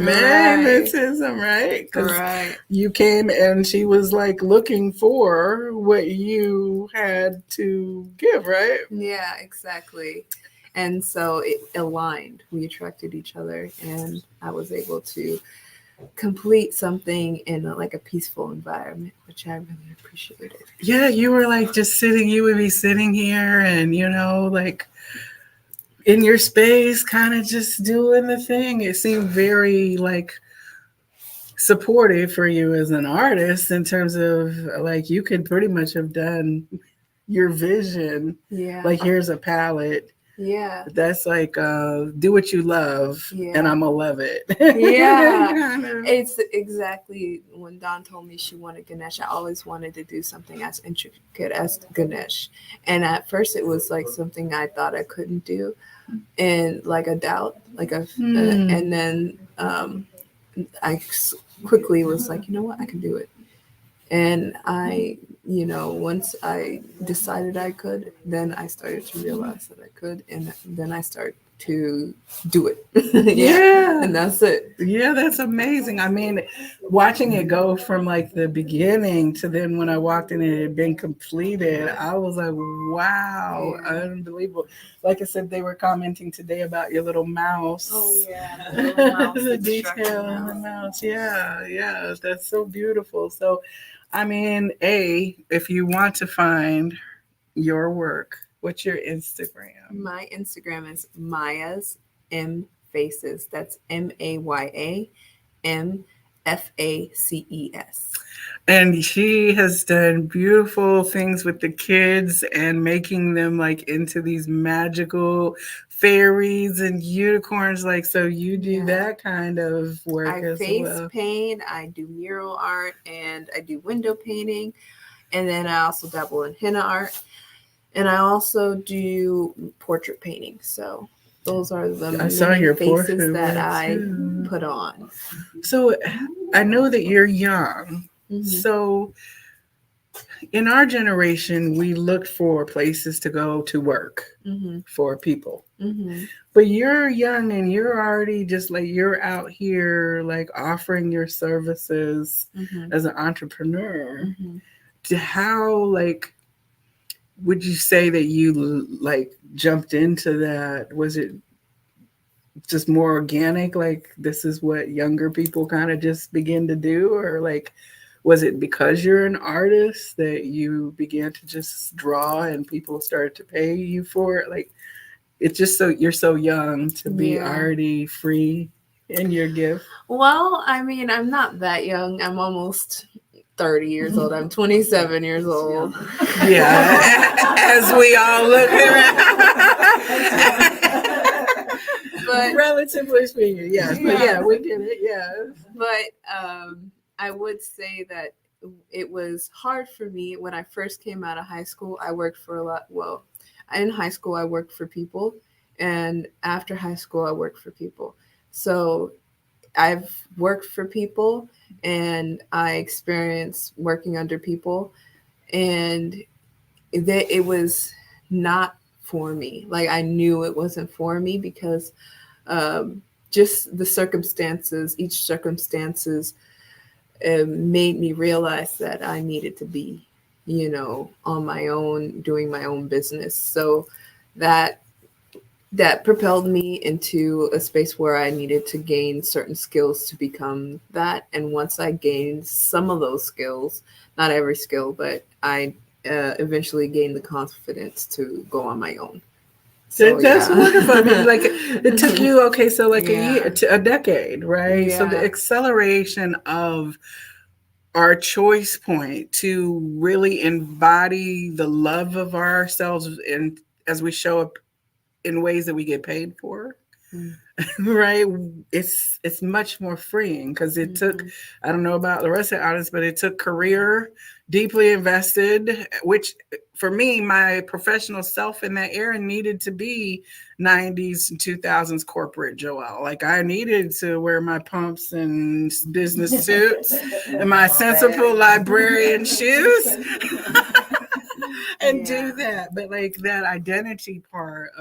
right? Right. You came and she was like looking for what you had to give, right? Yeah, exactly. And so it aligned. We attracted each other, and I was able to complete something in a peaceful environment, which I really appreciated. Yeah, you were like just sitting. You would be sitting here, and like in your space, kind of just doing the thing. It seemed very supportive for you as an artist in terms of you could pretty much have done your vision. Yeah. Here's a palette. Yeah. That's do what you love, and I'm gonna love it. Yeah. It's exactly when Dawn told me she wanted Ganesh, I always wanted to do something as intricate as Ganesh. And at first it was something I thought I couldn't do, and a doubt, and then I quickly was you know what, I can do it. And I, once I decided I could, then I started to realize that I could, and then I started to do it. Yeah. And that's it. Yeah, that's amazing. I mean, watching it go from like the beginning to then when I walked in and it had been completed, I was like, wow, Yeah. unbelievable. Like I said, they were commenting today about your little mouse. Oh yeah, the little mouse, The the construction detail in the mouse. mouse. Yeah, that's so beautiful. So, I mean, if you want to find your work, what's your Instagram? My Instagram is Maya's M Faces. That's MAYAMFACES. And she has done beautiful things with the kids and making them like into these magical fairies and unicorns. Like, so you do that kind of work I as face well. paint, I do mural art, and I do window painting. And then I also dabble in henna art. And I also do portrait painting. So those are the I saw many your faces portrait that work, I too. put on. So I know that you're young. Mhm. So in our generation, we looked for places to go to work Mhm. for people. Mhm. But you're young and you're already just like you're out here like offering your services Mhm. as an entrepreneur. Mhm. How like would you say that you like jumped into that? Was it just more organic, like this is what younger people kind of just begin to do, or like was it because you're an artist that you began to just draw and people started to pay you for it? Like it's just so you're so young to be already free in your gift. Well, I mean, I'm not that young. I'm almost 30 years old. I'm 27 years old. Yeah, as we all look around. But relatively speaking, yes. But yeah, we get it. Yeah. But I would say that it was hard for me when I first came out of high school. I worked for a lot. Well, in high school, I worked for people. And after high school, I worked for people. So I've worked for people and I experienced working under people. And it was not for me. Like I knew it wasn't for me because just the circumstances, each circumstances made me realize that I needed to be, on my own, doing my own business. So that propelled me into a space where I needed to gain certain skills to become that. And once I gained some of those skills, not every skill, but I eventually gained the confidence to go on my own. So, that's wonderful. I mean, like it took you so like a year to a decade, right? Yeah. So the acceleration of our choice point to really embody the love of ourselves and as we show up in ways that we get paid for. Right, it's much more freeing because it took, I don't know about the rest of the audience, but it took career, deeply invested, which for me, my professional self in that era needed to be 90s and 2000s corporate Joelle. Like I needed to wear my pumps and business suits and my sensible librarian shoes and do that. But like that identity part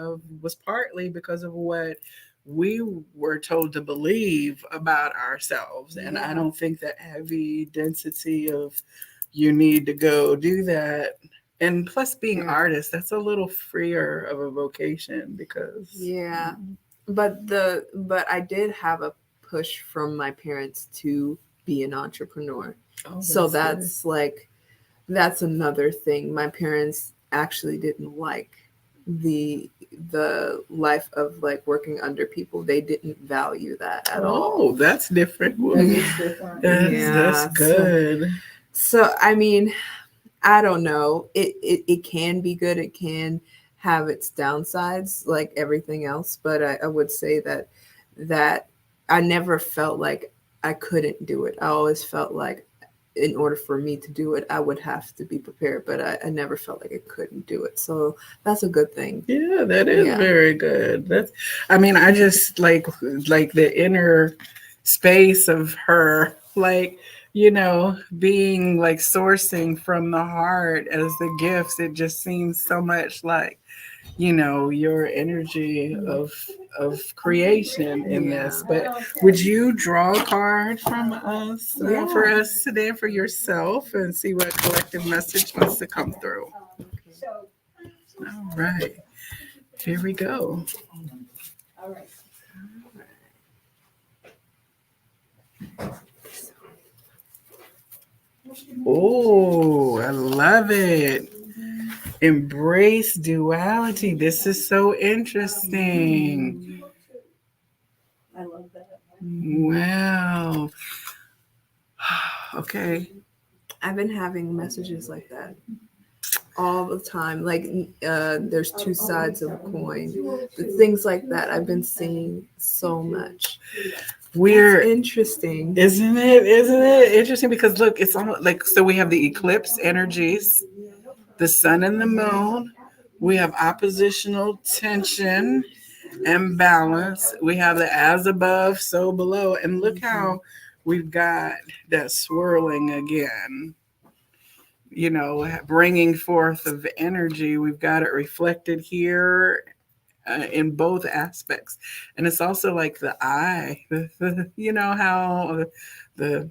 was partly because of what we were told to believe about ourselves. And I don't think that heavy density of you need to go do that. And plus being artists, that's a little freer of a vocation because but I did have a push from my parents to be an entrepreneur. So that's good. Like that's another thing. My parents actually didn't like the life of like working under people. They didn't value that at all. Oh, that's different. That's good. So I mean, I don't know. It can be good. It can have its downsides like everything else. But I would say that I never felt like I couldn't do it. I always felt like in order for me to do it, I would have to be prepared, but I never felt like I couldn't do it. So that's a good thing. Yeah, that is very good. I just like the inner space of her, like, being like sourcing from the heart as the gifts. It just seems so much like your energy of creation in Yeah. this. But would you draw a card from us for Yeah. us today for yourself and see what collective message wants to come through? All right. Here we go. Oh, I love it. Embrace duality. This is so interesting. I love that. Wow. Okay. I've been having messages like that all the time. Like, there's two sides of a coin. Things like that. I've been seeing so much. We're That's interesting. Isn't it interesting? Because look, it's almost like, so we have the eclipse energies, the sun and the moon. We have oppositional tension and balance. We have the as above, so below. And look how we've got that swirling again, bringing forth of energy. We've got it reflected here in both aspects. And it's also like the eye, how the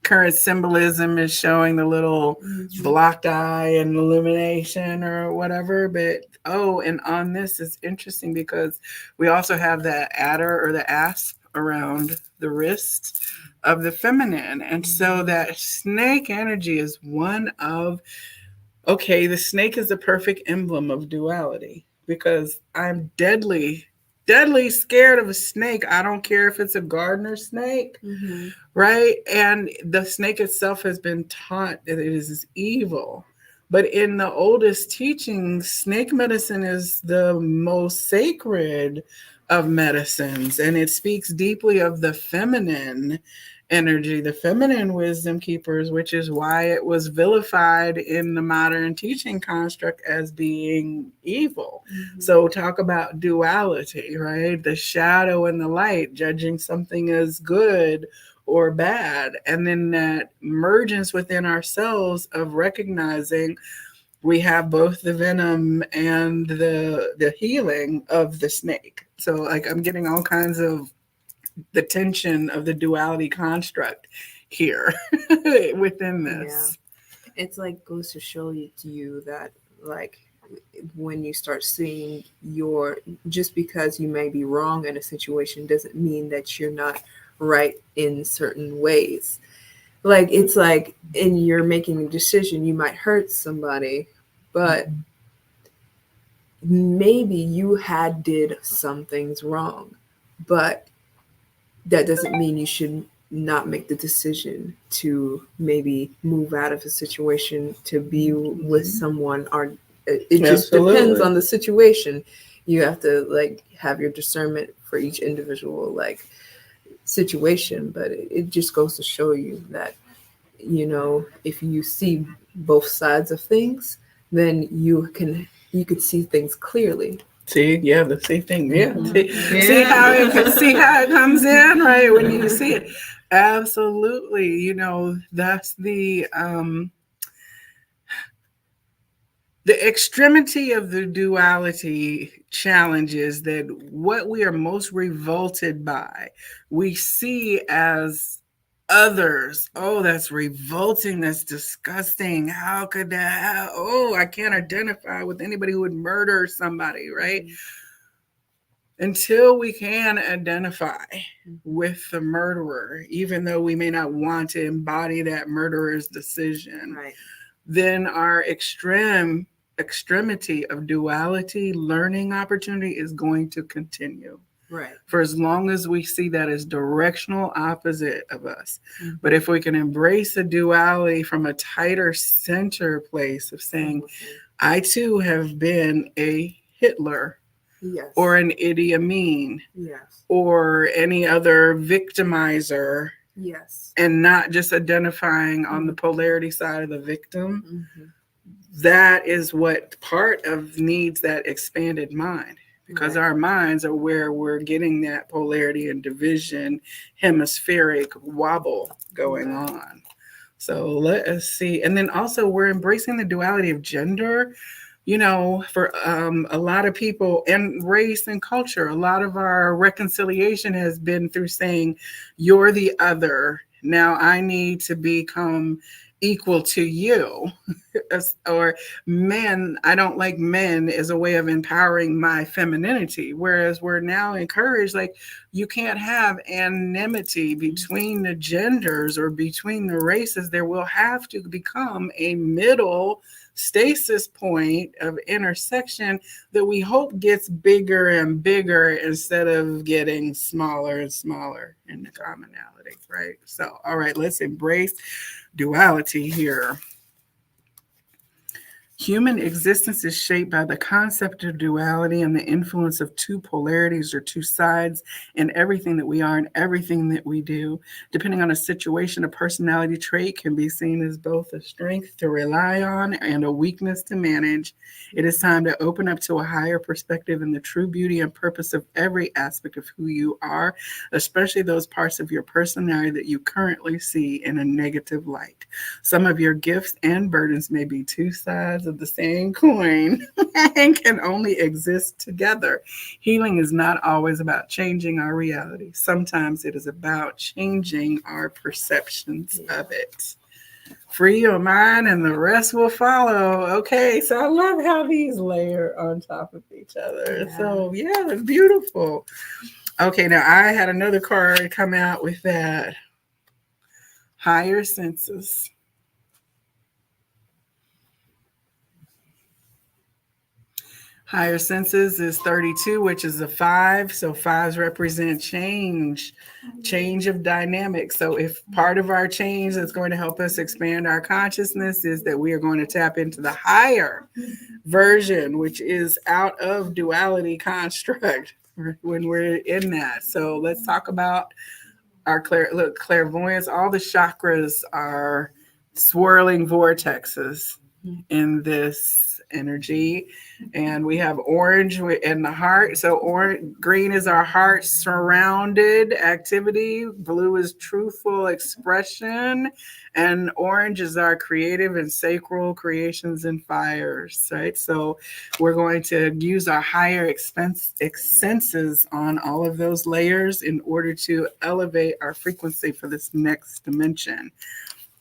current symbolism is showing the little blocked eye and illumination or whatever. But and on this is interesting because we also have that adder or the asp around the wrist of the feminine. And so that snake energy is one of, the snake is the perfect emblem of duality because I'm deadly scared of a snake. I don't care if it's a gardener snake, right? And the snake itself has been taught that it is evil. But in the oldest teachings, snake medicine is the most sacred of medicines, and it speaks deeply of the feminine energy, the feminine wisdom keepers, which is why it was vilified in the modern teaching construct as being evil. So talk about duality, right? The shadow and the light, judging something as good or bad. And then that emergence within ourselves of recognizing we have both the venom and the healing of the snake. So like I'm getting all kinds of the tension of the duality construct here within this. Yeah. It's like goes to show you that, like, when you start seeing just because you may be wrong in a situation doesn't mean that you're not right in certain ways. Like, it's like, and you're making a decision, you might hurt somebody, but maybe you did some things wrong, but that doesn't mean you should not make the decision to maybe move out of a situation to be with someone, or it just depends on the situation. You have to like have your discernment for each individual like situation, but it just goes to show you that, if you see both sides of things, then you could see things clearly. See, yeah, the same thing. Yeah. See how it comes in, right? When you see it. Absolutely. That's the extremity of the duality challenges that what we are most revolted by, we see as others. Oh, that's revolting. That's disgusting. How could that? I can't identify with anybody who would murder somebody, right? Until we can identify with the murderer, even though we may not want to embody that murderer's decision, Right. Then our extremity of duality learning opportunity is going to continue. Right. For as long as we see that as directional opposite of us. But if we can embrace the duality from a tighter center place of saying, I too have been a Hitler, yes, or an Idi Amin, yes, or any other victimizer, yes, and not just identifying on the polarity side of the victim, that is what part of needs that expanded mind. Because our minds are where we're getting that polarity and division, hemispheric wobble going on. So let us see. And then also we're embracing the duality of gender. for a lot of people and race and culture, a lot of our reconciliation has been through saying, you're the other. Now I need to become equal to you. Or men, I don't like men as a way of empowering my femininity. Whereas we're now encouraged, like, you can't have anonymity between the genders or between the races. There will have to become a middle stasis point of intersection that we hope gets bigger and bigger instead of getting smaller and smaller in the commonality, right? So, all right, let's embrace duality here. Human existence is shaped by the concept of duality and the influence of two polarities or two sides in everything that we are and everything that we do. Depending on a situation, a personality trait can be seen as both a strength to rely on and a weakness to manage. It is time to open up to a higher perspective in the true beauty and purpose of every aspect of who you are, especially those parts of your personality that you currently see in a negative light. Some of your gifts and burdens may be two sides of the same coin and can only exist together. Healing is not always about changing our reality. Sometimes it is about changing our perceptions of it. Free your mind and the rest will follow. Okay, so I love how these layer on top of each other. Yeah. So yeah, it's beautiful. Okay, now I had another card come out with that. Higher senses. Higher senses is 32, which is a 5. So 5s represent change of dynamics. So if part of our change that's going to help us expand our consciousness is that we are going to tap into the higher version, which is out of duality construct when we're in that. So let's talk about our clairvoyance. All the chakras are swirling vortexes in this energy, and we have orange in the heart. So green is our heart surrounded activity, blue is truthful expression, and orange is our creative and sacral creations and fires, right? So we're going to use our higher senses on all of those layers in order to elevate our frequency for this next dimension.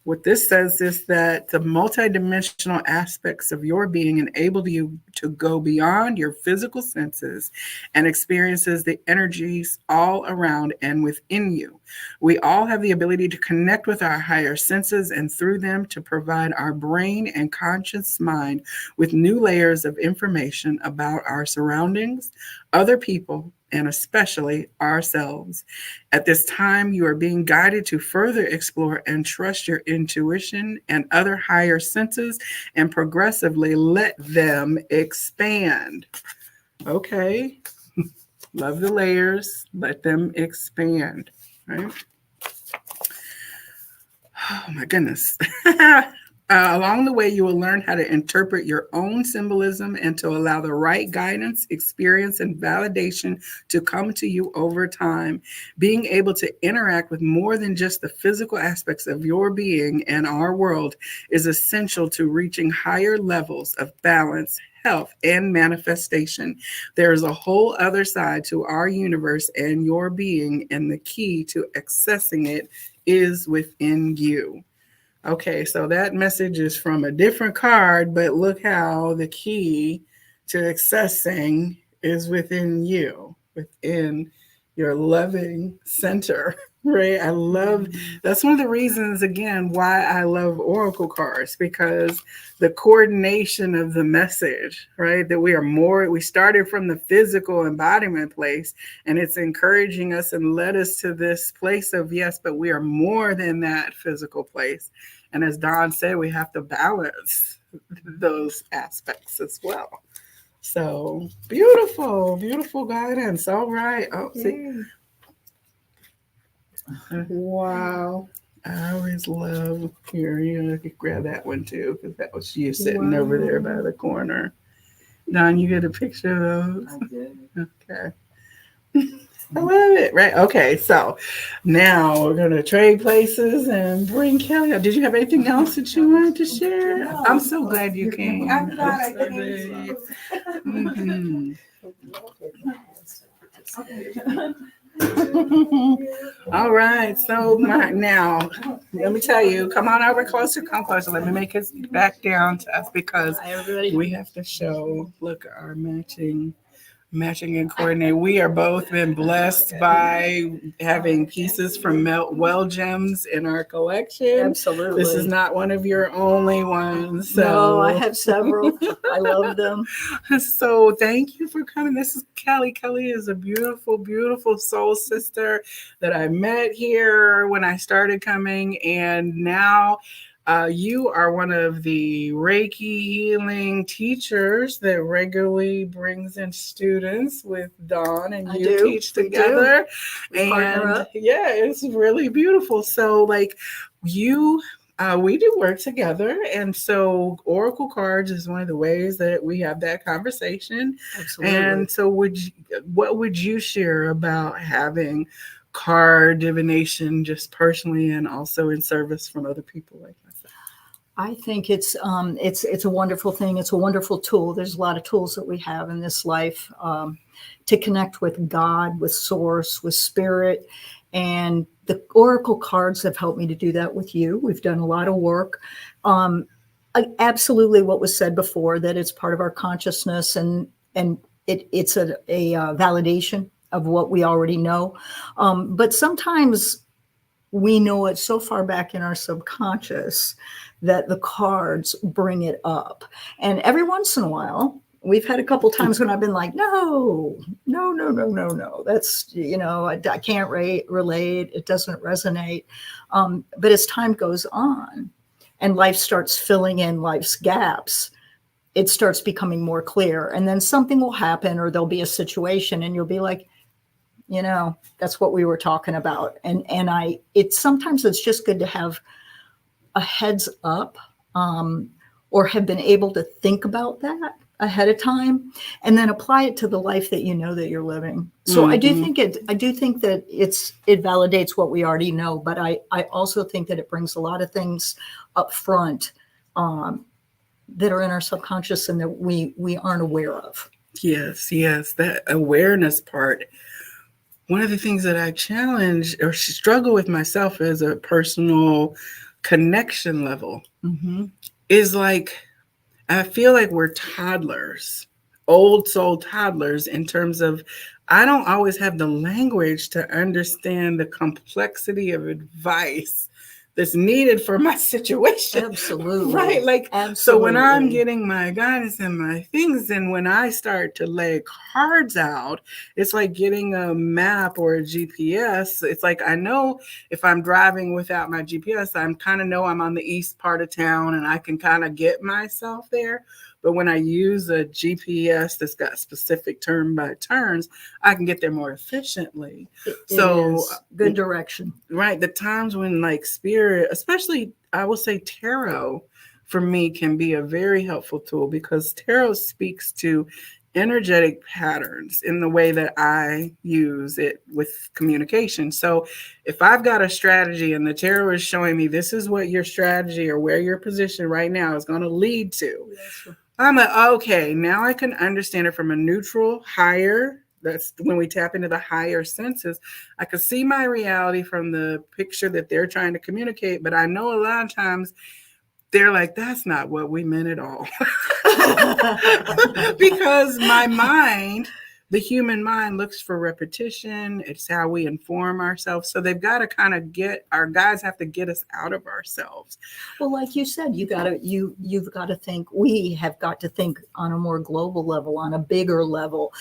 What this says is that the multidimensional aspects of your being enable you to go beyond your physical senses and experiences the energies all around and within you. We all have the ability to connect with our higher senses and through them to provide our brain and conscious mind with new layers of information about our surroundings, other people, and especially ourselves. At this time, you are being guided to further explore and trust your intuition and other higher senses and progressively let them expand. Okay. Love the layers. Let them expand. Right? Oh my goodness. Along the way, you will learn how to interpret your own symbolism and to allow the right guidance, experience, and validation to come to you over time. Being able to interact with more than just the physical aspects of your being and our world is essential to reaching higher levels of balance, health, and manifestation. There is a whole other side to our universe and your being, and the key to accessing it is within you. Okay, so that message is from a different card, but look how the key to accessing is within you, within your loving center, right? I love, that's one of the reasons, again, why I love oracle cards, because the coordination of the message, right? That we started from the physical embodiment place, and it's encouraging us and led us to this place of, yes, but we are more than that physical place. And as Dawn said, we have to balance those aspects as well. So beautiful, beautiful guidance. All right. Oh, see. Wow. I always love here. You could grab that one too, because that was you sitting over there by the corner. Don, you get a picture of those? I did. Okay. I love it. Right. Okay. So now we're going to trade places and bring Kelly up. Did you have anything else that you wanted to share? No. I'm so glad you came. I'm glad I So came. Mhm. All right. So now, let me tell you, come on over closer, come closer. Let me make it back down to us because Hi, everybody. we have to show, look, our matching and coordinate. We are both been blessed by having pieces from Well Gems in our collection. Absolutely. This is not one of your only ones. So. No, I have several. I love them. So thank you for coming. This is Kelly. Kelly is a beautiful, beautiful soul sister that I met here when I started coming. And now you are one of the Reiki healing teachers that regularly brings in students with Dawn, and you teach together. And yeah, it's really beautiful. So like we do work together, and so Oracle cards is one of the ways that we have that conversation. Absolutely. And so what would you share about having card divination just personally and also in service from other people like myself? I think it's a wonderful thing. It's a wonderful tool. There's a lot of tools that we have in this life to connect with God, with Source, with Spirit. And the Oracle cards have helped me to do that with you. We've done a lot of work. Absolutely what was said before, that it's part of our consciousness, and it's a validation of what we already know. But sometimes we know it so far back in our subconscious that the cards bring it up. And every once in a while, we've had a couple times when I've been like, no. That's, I can't relate. It doesn't resonate. But as time goes on and life starts filling in life's gaps, it starts becoming more clear. And then something will happen, or there'll be a situation and you'll be like, that's what we were talking about. And sometimes it's just good to have a heads up, or have been able to think about that ahead of time and then apply it to the life that you know that you're living. So I do think that it validates what we already know, but I also think that it brings a lot of things up front that are in our subconscious and that we aren't aware of. Yes, that awareness part. One of the things that I challenge or struggle with myself as a personal connection level is like, I feel like we're toddlers, old soul toddlers, in terms of I don't always have the language to understand the complexity of advice that's needed for my situation. Absolutely. Right. Like, absolutely. So when I'm getting my guidance and my things, and when I start to lay cards out, it's like getting a map or a GPS. It's like, I know if I'm driving without my GPS, I'm kind of know I'm on the east part of town and I can kind of get myself there. But when I use a GPS that's got specific turn by turns, I can get there more efficiently. It is good direction. Right. The times when like spirit, especially I will say tarot for me can be a very helpful tool, because tarot speaks to energetic patterns in the way that I use it with communication. So if I've got a strategy and the tarot is showing me this is what your strategy or where your position right now is going to lead to, I'm like, okay, now I can understand it from a neutral, higher. That's when we tap into the higher senses. I can see my reality from the picture that they're trying to communicate, but I know a lot of times they're like, that's not what we meant at all. Because my mind, the human mind, looks for repetition. It's how we inform ourselves. So they've got to kind of our guides have to get us out of ourselves. Well, like you said, you've got to think, we have got to think on a more global level, on a bigger level.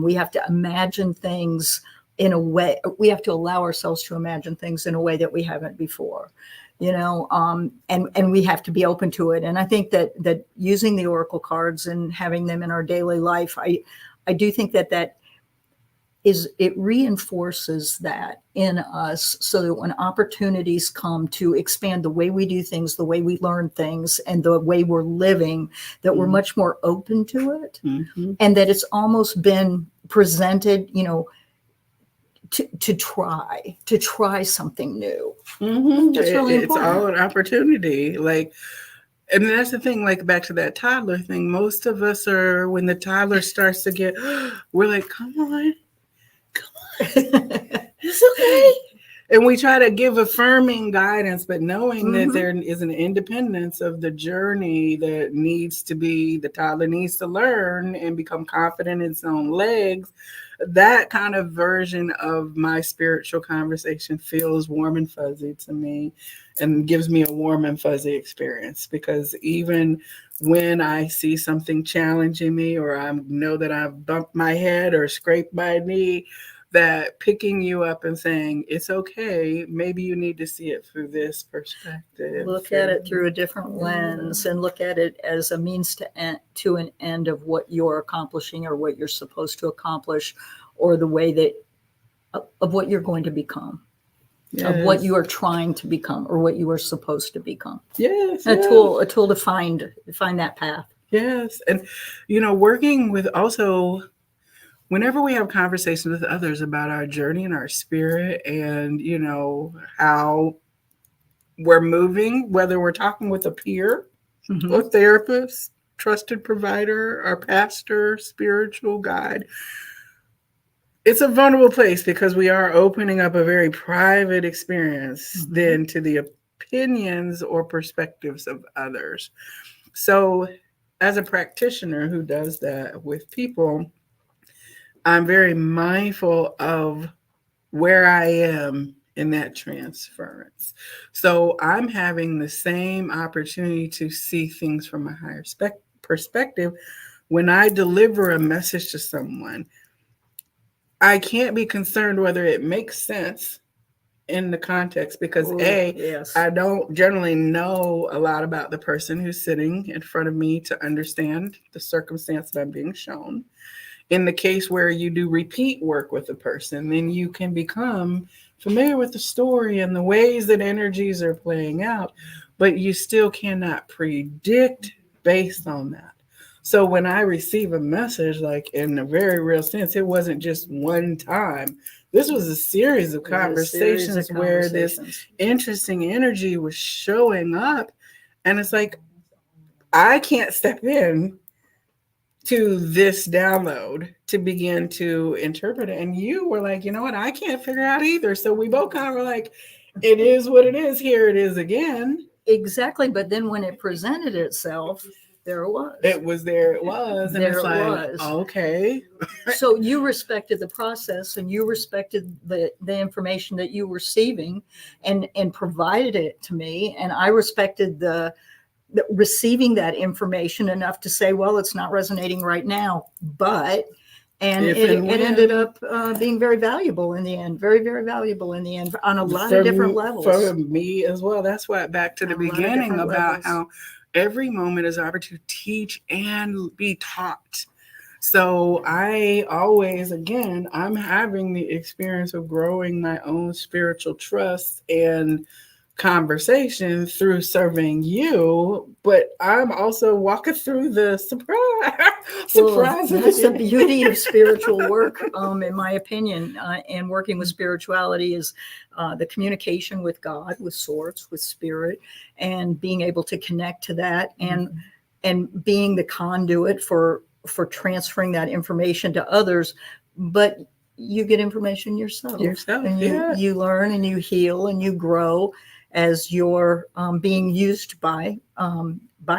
We have to imagine things in a way, we have to allow ourselves to imagine things in a way that we haven't before. And we have to be open to it. And I think that using the Oracle cards and having them in our daily life, I do think that it reinforces that in us, so that when opportunities come to expand the way we do things, the way we learn things, and the way we're living, that we're much more open to it, and that it's almost been presented, to try something new. Mhm. That's really It's important. all an opportunity. Like, and that's the thing, like back to that toddler thing. Most of us are, when the toddler starts to get, we're like, come on, it's okay. And we try to give affirming guidance, but knowing that there is an independence of the journey that needs to be, the toddler needs to learn and become confident in its own legs. That kind of version of my spiritual conversation feels warm and fuzzy to me and gives me a warm and fuzzy experience, because even when I see something challenging me, or I know that I've bumped my head or scraped my knee, that picking you up and saying, it's okay, maybe you need to see it through this perspective. Look at it through a different lens and look at it as a means to an end of what you're accomplishing or what you're supposed to accomplish, or the way that of what you're going to become, of what you are trying to become or what you are supposed to become. Yes. A tool to find that path. Yes. And, working with also, whenever we have conversations with others about our journey and our spirit and, how we're moving, whether we're talking with a peer or therapist, trusted provider, our pastor, spiritual guide, it's a vulnerable place because we are opening up a very private experience then to the opinions or perspectives of others. So as a practitioner who does that with people, I'm very mindful of where I am in that transference. So I'm having the same opportunity to see things from a higher perspective. When I deliver a message to someone, I can't be concerned whether it makes sense in the context, because I don't generally know a lot about the person who's sitting in front of me to understand the circumstance that I'm being shown. In the case where you do repeat work with a person, then you can become familiar with the story and the ways that energies are playing out, but you still cannot predict based on that. So when I receive a message, like in a very real sense, it wasn't just one time. This was a series of conversations where this interesting energy was showing up. And it's like, I can't step in to this download to begin to interpret it. And you were like, you know what? I can't figure out either. So we both kind of were like, it is what it is. Here it is again. Exactly. But then when it presented itself, there it was. It was there. It was. And there it's it like, was. Okay. So you respected the process and you respected the information that you were receiving and provided it to me. And I respected the receiving that information enough to say, well, it's not resonating right now, but it ended up being very valuable in the end, very, very valuable in the end on a lot of different levels. For me as well. That's why back to the beginning about how every moment is an opportunity to teach and be taught. So I always, again, I'm having the experience of growing my own spiritual trust and conversation through serving you, but I'm also walking through the surprise. Well, that's the beauty of spiritual work, in my opinion, and working with spirituality is the communication with God, with source, with spirit, and being able to connect to that and being the conduit for transferring that information to others. But you get information yourself and you learn and you heal and you grow as you're being used by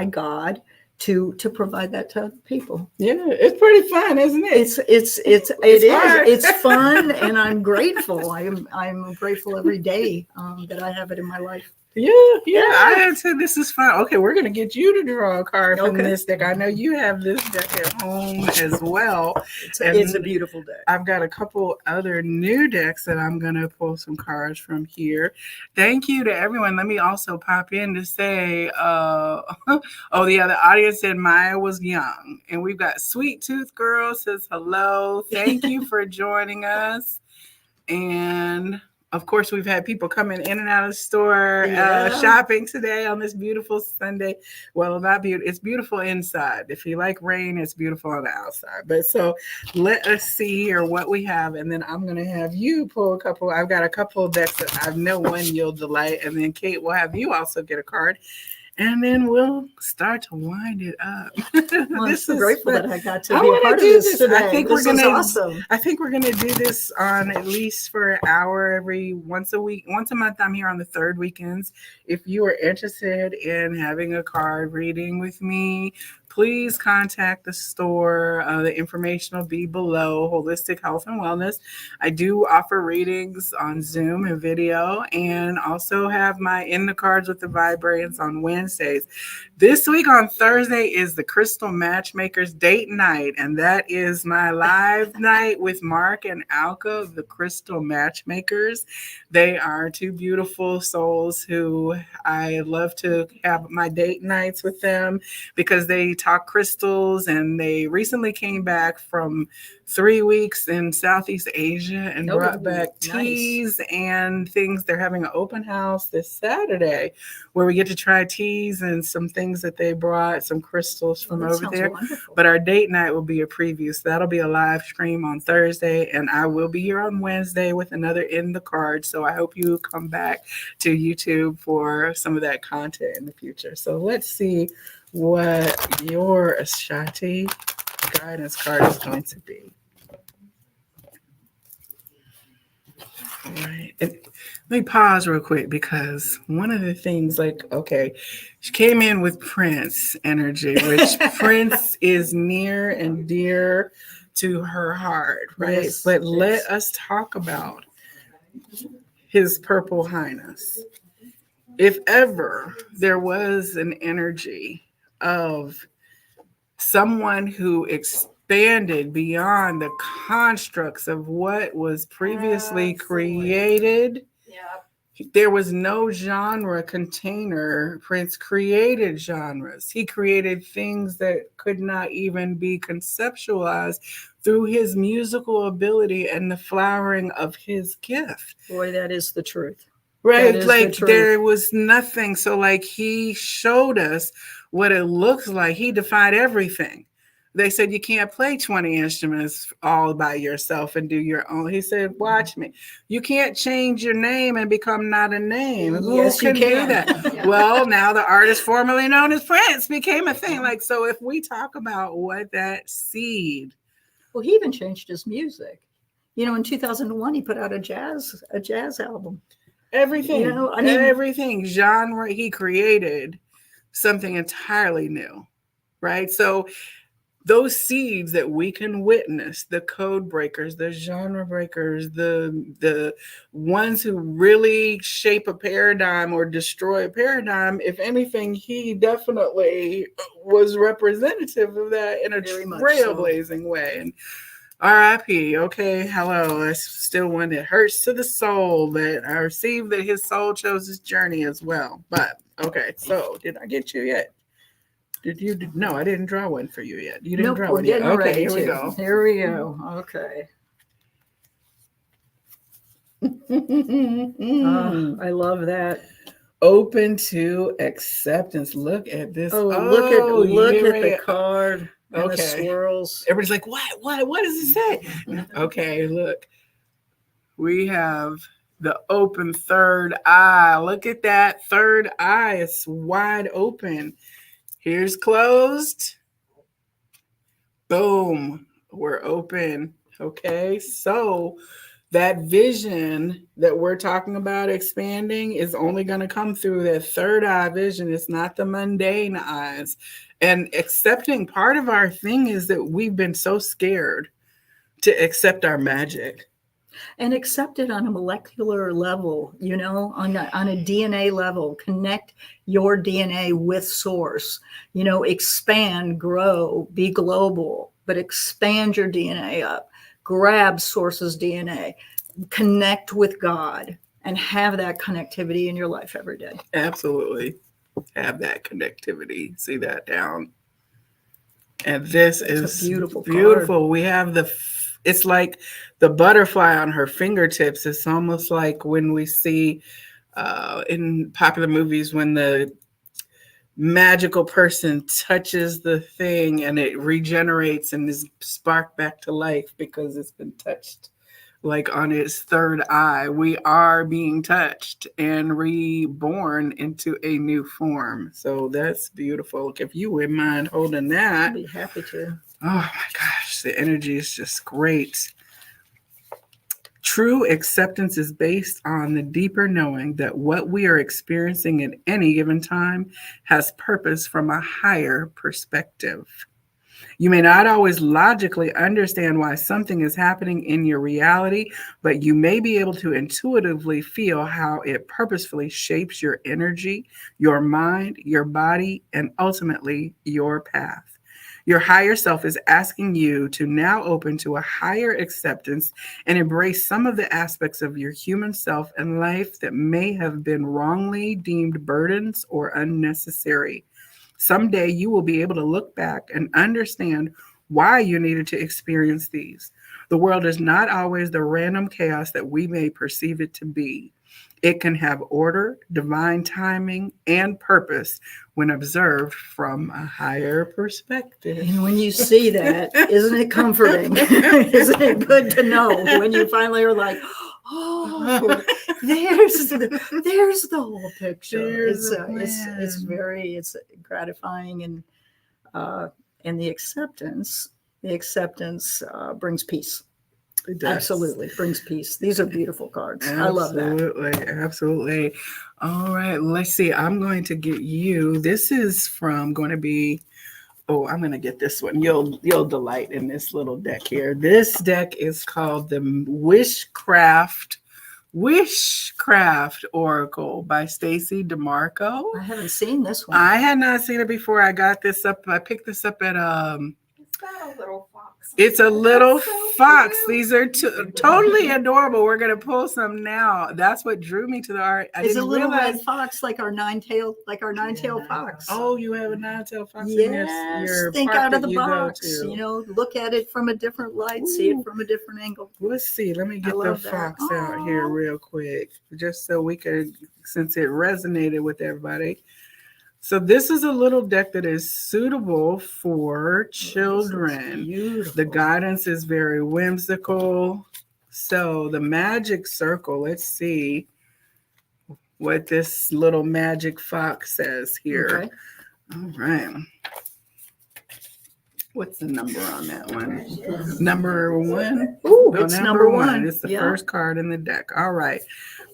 God to provide that to other people. Yeah, it's pretty fun, isn't it? It's fun, and I'm grateful. I'm grateful every day that I have it in my life. Yeah. I said this is fun. Okay, we're gonna get you to draw a card from this deck. I know you have this deck at home as well. It's a beautiful deck. I've got a couple other new decks that I'm gonna pull some cards from here. Thank you to everyone. Let me also pop in to say, the audience said Maya was young, and we've got Sweet Tooth Girl says hello. Thank you for joining us. And Of course, we've had people coming in and out of the store, shopping today on this beautiful Sunday. Well, not beautiful. It's beautiful inside. If you like rain, it's beautiful on the outside. But so let us see here what we have. And then I'm going to have you pull a couple. I've got a couple of decks that I know one you'll delight. And then Kate will have you also get a card. And then we'll start to wind it up. Well, I'm so grateful that I got to be a part of this today. I think this we're gonna. awesome. I think we're gonna do this on at least for an hour every once a week, once a month. I'm here on the third weekends. If you are interested in having a card reading with me, please contact the store. The information will be below. Holistic Health and Wellness. I do offer readings on Zoom and video, and also have my In the Cards with the Viberarians on Wednesdays. This week on Thursday is the Crystal Matchmakers Date Night, and that is my live night with Mark and Alka of the Crystal Matchmakers. They are two beautiful souls who I love to have my date nights with them because they talk crystals, and they recently came back from 3 weeks in Southeast Asia and brought back teas and things. They're having an open house this Saturday where we get to try teas and some things that they brought, some crystals from over there. Wonderful. But our date night will be a preview. So that'll be a live stream on Thursday, and I will be here on Wednesday with another In the Card. So I hope you come back to YouTube for some of that content in the future. So let's see what your Ashati guidance card is going to be. All right. And let me pause real quick, because one of the things, she came in with Prince energy, which Prince is near and dear to her heart, right? Yes, but yes. Let us talk about His Purple Highness. If ever there was an energy of someone who expanded beyond the constructs of what was previously created, there was no genre container. Prince created genres. He created things that could not even be conceptualized through his musical ability and the flowering of his gift. Boy, that is the truth. Right, there was nothing. So he showed us what it looks like. He defied everything. They said you can't play 20 instruments all by yourself and do your own. He said, watch me. You can't change your name and become not a name. Yes, Who can you can do that? Well, now the artist formerly known as Prince became a thing. So if we talk about what that seed. Well, he even changed his music. In 2001, he put out a jazz album. Everything, everything genre, he created something entirely new, right? So those seeds that we can witness, the code breakers, the genre breakers, the ones who really shape a paradigm or destroy a paradigm, if anything, he definitely was representative of that in a trailblazing way. And R.I.P. Okay, hello. That's still one that hurts to the soul, but I received that his soul chose his journey as well. But okay, so did I get you yet? Did you? No, I didn't draw one for you yet. You didn't draw one yet. Okay, here we go. Here we go. Okay. I love that. Open to acceptance. Look at this. Look at the card. And the swirls. Everybody's like, what does it say? Okay, look. We have the open third eye. Look at that third eye. It's wide open. Here's closed. Boom. We're open. Okay, so that vision that we're talking about expanding is only going to come through that third eye vision. It's not the mundane eyes. And accepting, part of our thing is that we've been so scared to accept our magic. And accept it on a molecular level, on a DNA level. Connect your DNA with source. Expand, grow, be global, but expand your DNA up. Grab source's DNA. Connect with God and have that connectivity in your life every day. Absolutely. Have that connectivity. See that down. And this is beautiful. Beautiful. We have It's like the butterfly on her fingertips. It's almost like when we see in popular movies when the magical person touches the thing and it regenerates and is sparked back to life because it's been touched, like on its third eye. We are being touched and reborn into a new form. So that's beautiful. If you wouldn't mind holding that. I'd be happy to. Oh my gosh, the energy is just great. True acceptance is based on the deeper knowing that what we are experiencing at any given time has purpose from a higher perspective. You may not always logically understand why something is happening in your reality, but you may be able to intuitively feel how it purposefully shapes your energy, your mind, your body, and ultimately your path. Your higher self is asking you to now open to a higher acceptance and embrace some of the aspects of your human self and life that may have been wrongly deemed burdens or unnecessary. Someday you will be able to look back and understand why you needed to experience these. The world is not always the random chaos that we may perceive it to be. It can have order, divine timing, and purpose when observed from a higher perspective. And when you see that, isn't it comforting? Isn't it good to know when you finally are like, oh, there's the whole picture. It's very gratifying, and the acceptance brings peace. It does. Absolutely brings peace. These are beautiful cards. I love that. Absolutely. All right, let's see. I'm going to get you. This is from going to be. Oh, I'm going to get this one. You'll delight in this little deck here. This deck is called the Wishcraft Oracle by Stacy DeMarco. I haven't seen this one. I had not seen it before. I got this up. I picked this up at It's got a little fox. It's a little so fox. cute. These are totally adorable. We're going to pull some now. That's what drew me to the art. It's a little red fox, like our nine-tailed fox. Oh, you have a nine-tailed fox yes. in your Think park out of that the you go box. to. Look at it from a different light. See it from a different angle. Let's see. Let me get the love that. fox out here real quick, just so we could, since it resonated with everybody. So this is a little deck that is suitable for children. The guidance is very whimsical. So the magic circle, let's see what this little magic fox says here. Okay. All right. What's the number on that one? Number one? Ooh, it's number one. It's the first card in the deck. All right.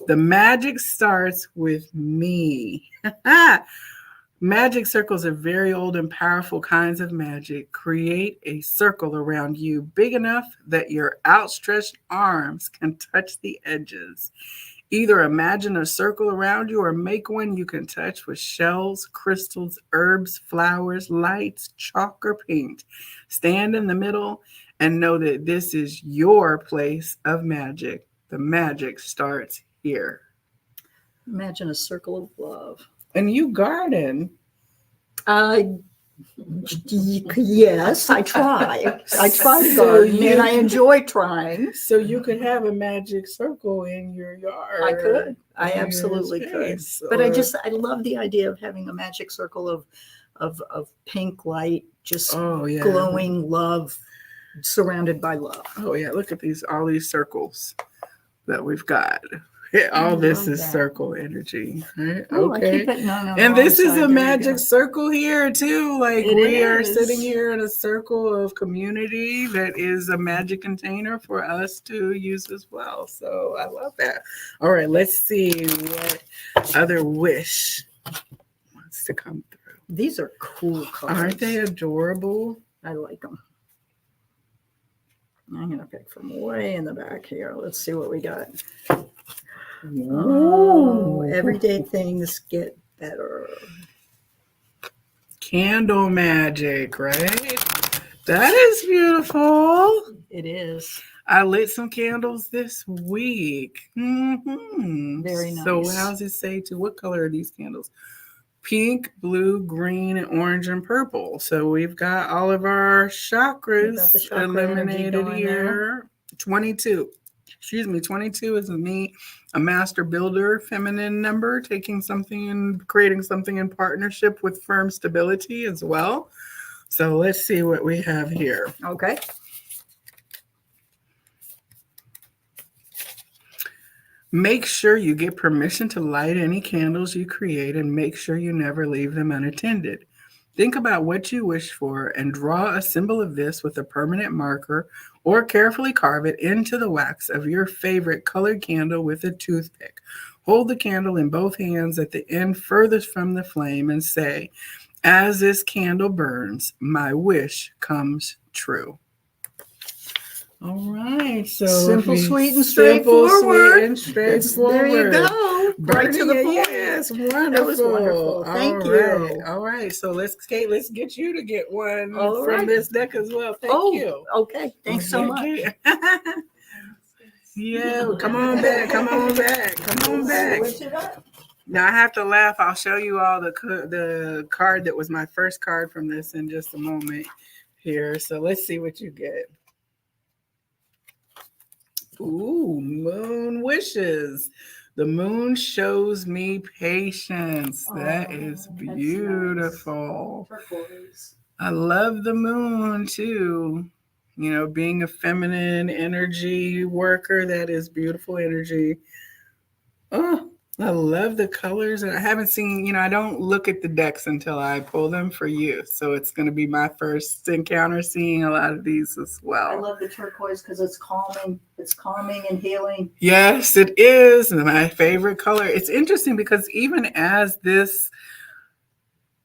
The magic starts with me. Magic circles are very old and powerful kinds of magic. Create a circle around you big enough that your outstretched arms can touch the edges. Either imagine a circle around you or make one you can touch with shells, crystals, herbs, flowers, lights, chalk, or paint. Stand in the middle and know that this is your place of magic. The magic starts here. Imagine a circle of love. And you garden. Yes, I try. I try to garden, and I enjoy trying. So you could have a magic circle in your yard. I could. I absolutely could. But I love the idea of having a magic circle of pink light, just glowing love, surrounded by love. Oh yeah, look at all these circles that we've got. All this is circle energy. Right? Oh, okay. I keep it, no, and this is a magic circle here too. Like we are sitting here in a circle of community that is a magic container for us to use as well. So I love that. All right, let's see what other wish wants to come through. These are cool cards. Aren't they adorable? I like them. I'm going to pick from way in the back here. Let's see what we got. Oh, everyday things get better. Candle magic, right? That is beautiful. It is. I lit some candles this week. Mm-hmm. Very nice. So how does it say what color are these candles? pink, blue, green, and orange and purple. So we've got all of our chakras We've got the chakra energy eliminated going here. 22. Excuse me, 22 is me, a master builder, feminine number, taking something and creating something in partnership with firm stability as well. So let's see what we have here. Okay. Make sure you get permission to light any candles you create and make sure you never leave them unattended. Think about what you wish for and draw a symbol of this with a permanent marker or carefully carve it into the wax of your favorite colored candle with a toothpick. Hold the candle in both hands at the end furthest from the flame and say, "As this candle burns, my wish comes true." All right, so Simple, sweet, and simple, straightforward. sweet, and straightforward. There you go. Right to the Burning it, point. yes, wonderful. That was wonderful. Thank All you. right. All right, so let's get you to get one All from right. this deck as well. Thank you. Okay. Thanks so much. Okay. Yeah, come on back. Come on back. Come on back. Switch it up. Now I have to laugh. I'll show you all the card that was my first card from this in just a moment here. So let's see what you get. Ooh, moon wishes. The moon shows me patience. That is Oh, that's beautiful. nice. Turquoise. I love the moon too. You know, being a feminine energy worker, that is beautiful energy. Oh, I love the colors. And I haven't seen, I don't look at the decks until I pull them for you. So it's going to be my first encounter seeing a lot of these as I well. love the turquoise because it's calming. It's calming and healing. Yes, it is my favorite color. It's interesting because even as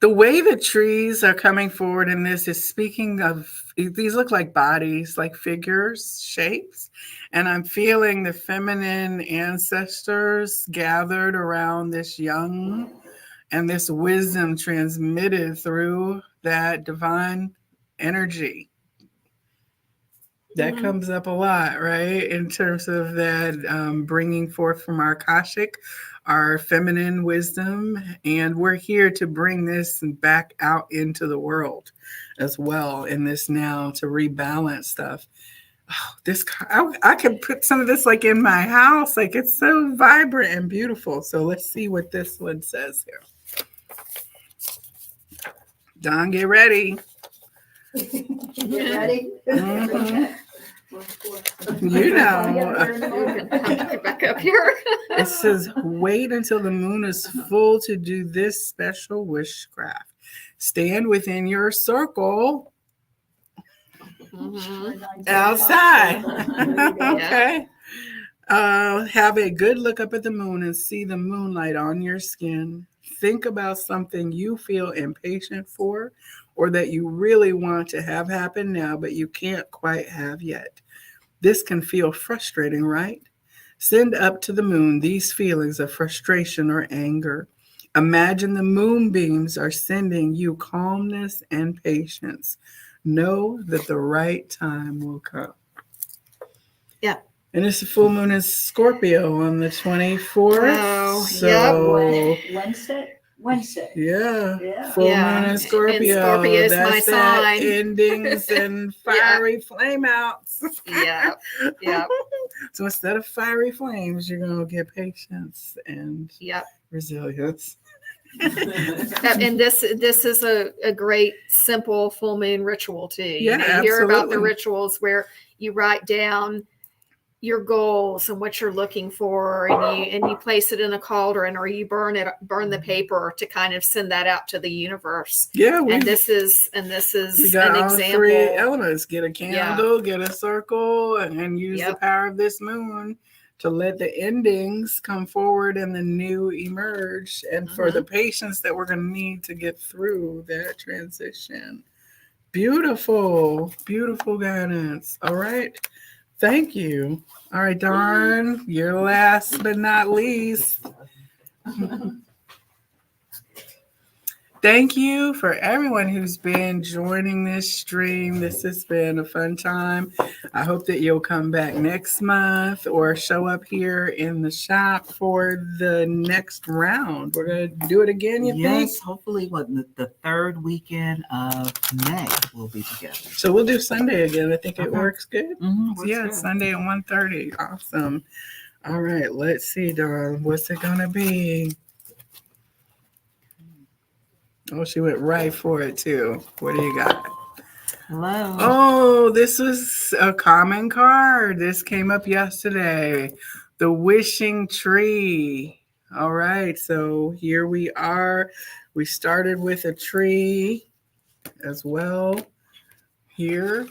the way the trees are coming forward in this is speaking of, these look like bodies, like figures, shapes. And I'm feeling the feminine ancestors gathered around this young and this wisdom transmitted through that divine energy. That comes up a lot, right? In terms of that bringing forth from our Akashic, our feminine wisdom. And we're here to bring this back out into the world as well in this now to rebalance stuff. Oh, I could put some of this like in my house. Like it's so vibrant and beautiful. So let's see what this one says here. Don, get ready. You ready? Mhm. You Get back up here. It says, wait until the moon is full to do this special wishcraft. Stand within your circle outside. Okay. Have a good look up at the moon and see the moonlight on your skin. Think about something you feel impatient for or that you really want to have happen now, but you can't quite have yet. This can feel frustrating, right? Send up to the moon these feelings of frustration or anger. Imagine the moonbeams are sending you calmness and patience. Know that the right time will come. Yeah. And it's a full moon in Scorpio on the 24th. Oh, so, Wednesday. Yeah. Full Yeah. moon in Scorpio. And Scorpio is That's my that sign. endings and fiery flame outs. Yeah. Yeah. So instead of fiery flames, you're going to get patience and Yep. resilience. And this is a great simple full moon ritual too. Yeah, You hear about the absolutely. rituals where you write down your goals and what you're looking for, and you place it in a cauldron, or you burn the paper to kind of send that out to the universe. Yeah, And this is we got an all example. three elements. Get a candle, get a circle, and use the Yep. power of this moon to let the endings come forward and the new emerge, and for the patience that we're going to need to get through that transition. Beautiful, beautiful guidance. All right. Thank you. All right, Dawn, you're last but not least. Thank you for everyone who's been joining this stream. This has been a fun time. I hope that you'll come back next month or show up here in the shop for the next round. We're going to do it again, you think? Yes, hopefully the third weekend of May we'll be together. So we'll do Sunday again. I think it Okay. works good. Works Yeah, good. Sunday at 1:30. Awesome. All right, let's see, Dawn. What's it going to be? Oh, she went right for it, too. What do you got? Hello. Oh, this was a common card. This came up yesterday. The wishing tree. All right, so here we are. We started with a tree as well here.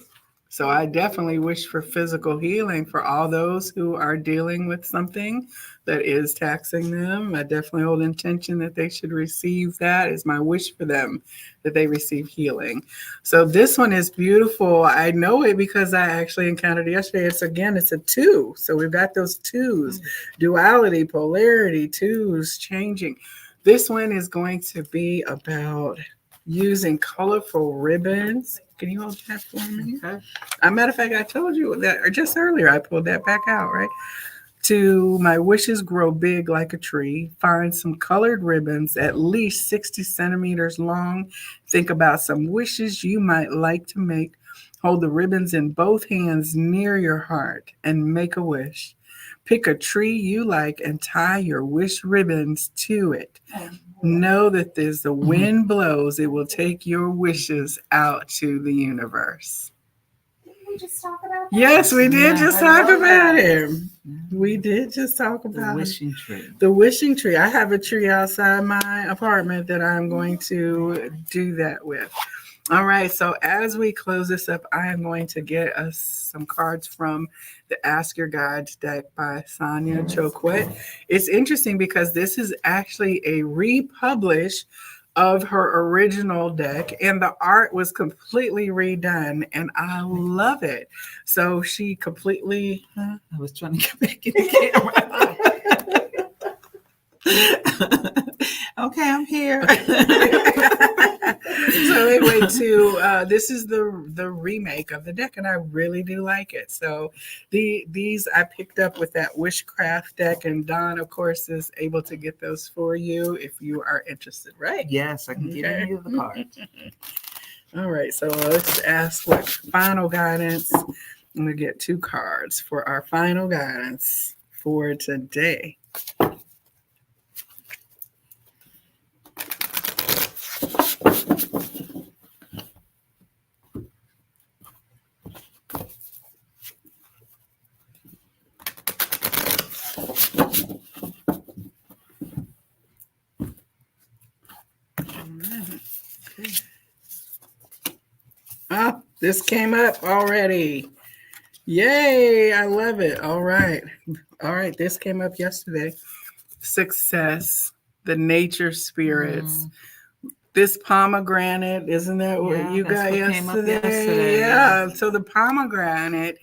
So I definitely wish for physical healing for all those who are dealing with something that is taxing them. I definitely hold intention that they should receive that. Is my wish for them, that they receive healing. So this one is beautiful. I know it because I actually encountered it yesterday. It's a 2. So we've got those 2s, duality, polarity, 2s changing. This one is going to be about using colorful ribbons. Can you hold that for me? Okay. As a matter of fact, I told you that just earlier. I pulled that back out, right? To my wishes grow big like a tree. Find some colored ribbons at least 60 centimeters long. Think about some wishes you might like to make. Hold the ribbons in both hands near your heart and make a wish. Pick a tree you like and tie your wish ribbons to it. Know that as the wind blows, it will take your wishes out to the universe. Didn't we just talk about that? Yes, we did Yeah, just I talk love about that. him. We did just talk The about wishing tree. the wishing tree. I have a tree outside my apartment that I'm going to do that with. All right, so as we close this up, I am going to get us some cards from the Ask Your Guides deck by Sonia Choquette. It's interesting because this is actually a republish of her original deck, and the art was completely redone, and I love it. So she completely... I was trying to get back in the camera. Okay, I'm here. So anyway, this is the remake of the deck, and I really do like it. So these I picked up with that Wishcraft deck, and Dawn, of course, is able to get those for you if you are interested, right? Yes, I can get any of the cards. All right, so let's ask what final guidance. I'm going to get 2 cards for our final guidance for today. Oh, this came up already. Yay, I love it. All right, this came up yesterday. Success, the nature spirits. This pomegranate, isn't that what you got yesterday? Yeah, so the pomegranate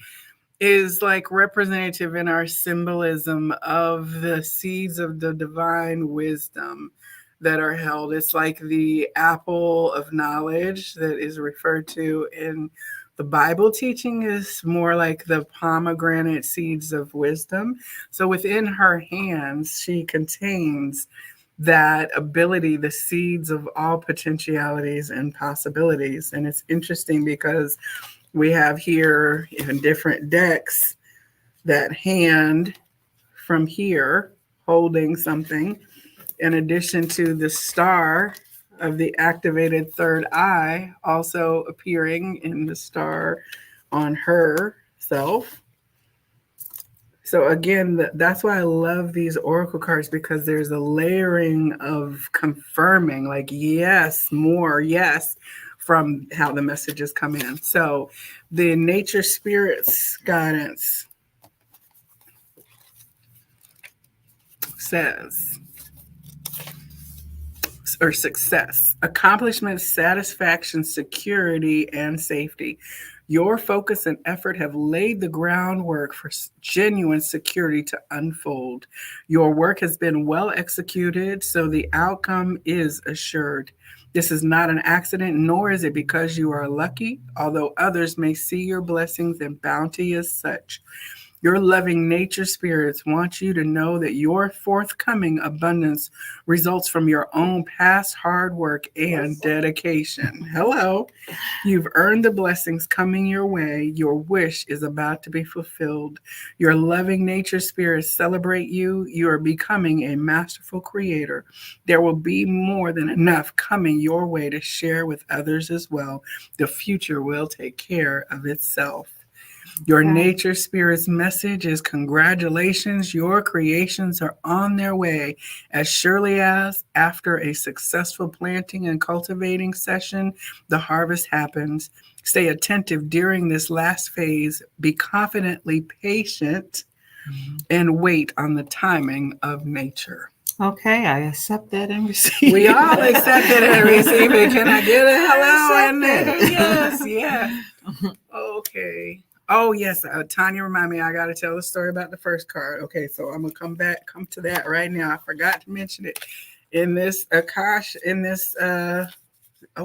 is like representative in our symbolism of the seeds of the divine wisdom that are held. It's like the apple of knowledge that is referred to in the Bible teaching is more like the pomegranate seeds of wisdom. So within her hands, she contains that ability, the seeds of all potentialities and possibilities. And it's interesting because we have here in different decks that hand from here holding something, in addition to the star of the activated third eye also appearing in the star on herself. So again, that's why I love these oracle cards, because there's a layering of confirming, like, yes, more, yes, from how the messages come in. So the nature spirits guidance says, or success, accomplishment, satisfaction, security, and safety. Your focus and effort have laid the groundwork for genuine security to unfold. Your work has been well executed, so the outcome is assured. This is not an accident, nor is it because you are lucky, although others may see your blessings and bounty as such. Your loving nature spirits want you to know that your forthcoming abundance results from your own past hard work and dedication. Hello. You've earned the blessings coming your way. Your wish is about to be fulfilled. Your loving nature spirits celebrate you. You are becoming a masterful creator. There will be more than enough coming your way to share with others as well. The future will take care of itself. Your nature spirit's message is congratulations. Your creations are on their way. As surely as after a successful planting and cultivating session, the harvest happens. Stay attentive during this last phase. Be confidently patient and wait on the timing of nature. Okay, I accept that and receive. We all accept it and receive it. Can I get a hello in there? Accept it. Yes, yes. Okay. Oh, yes. Tanya, remind me, I got to tell the story about the first card. Okay, so I'm going to come to that right now. I forgot to mention it. In this Akash,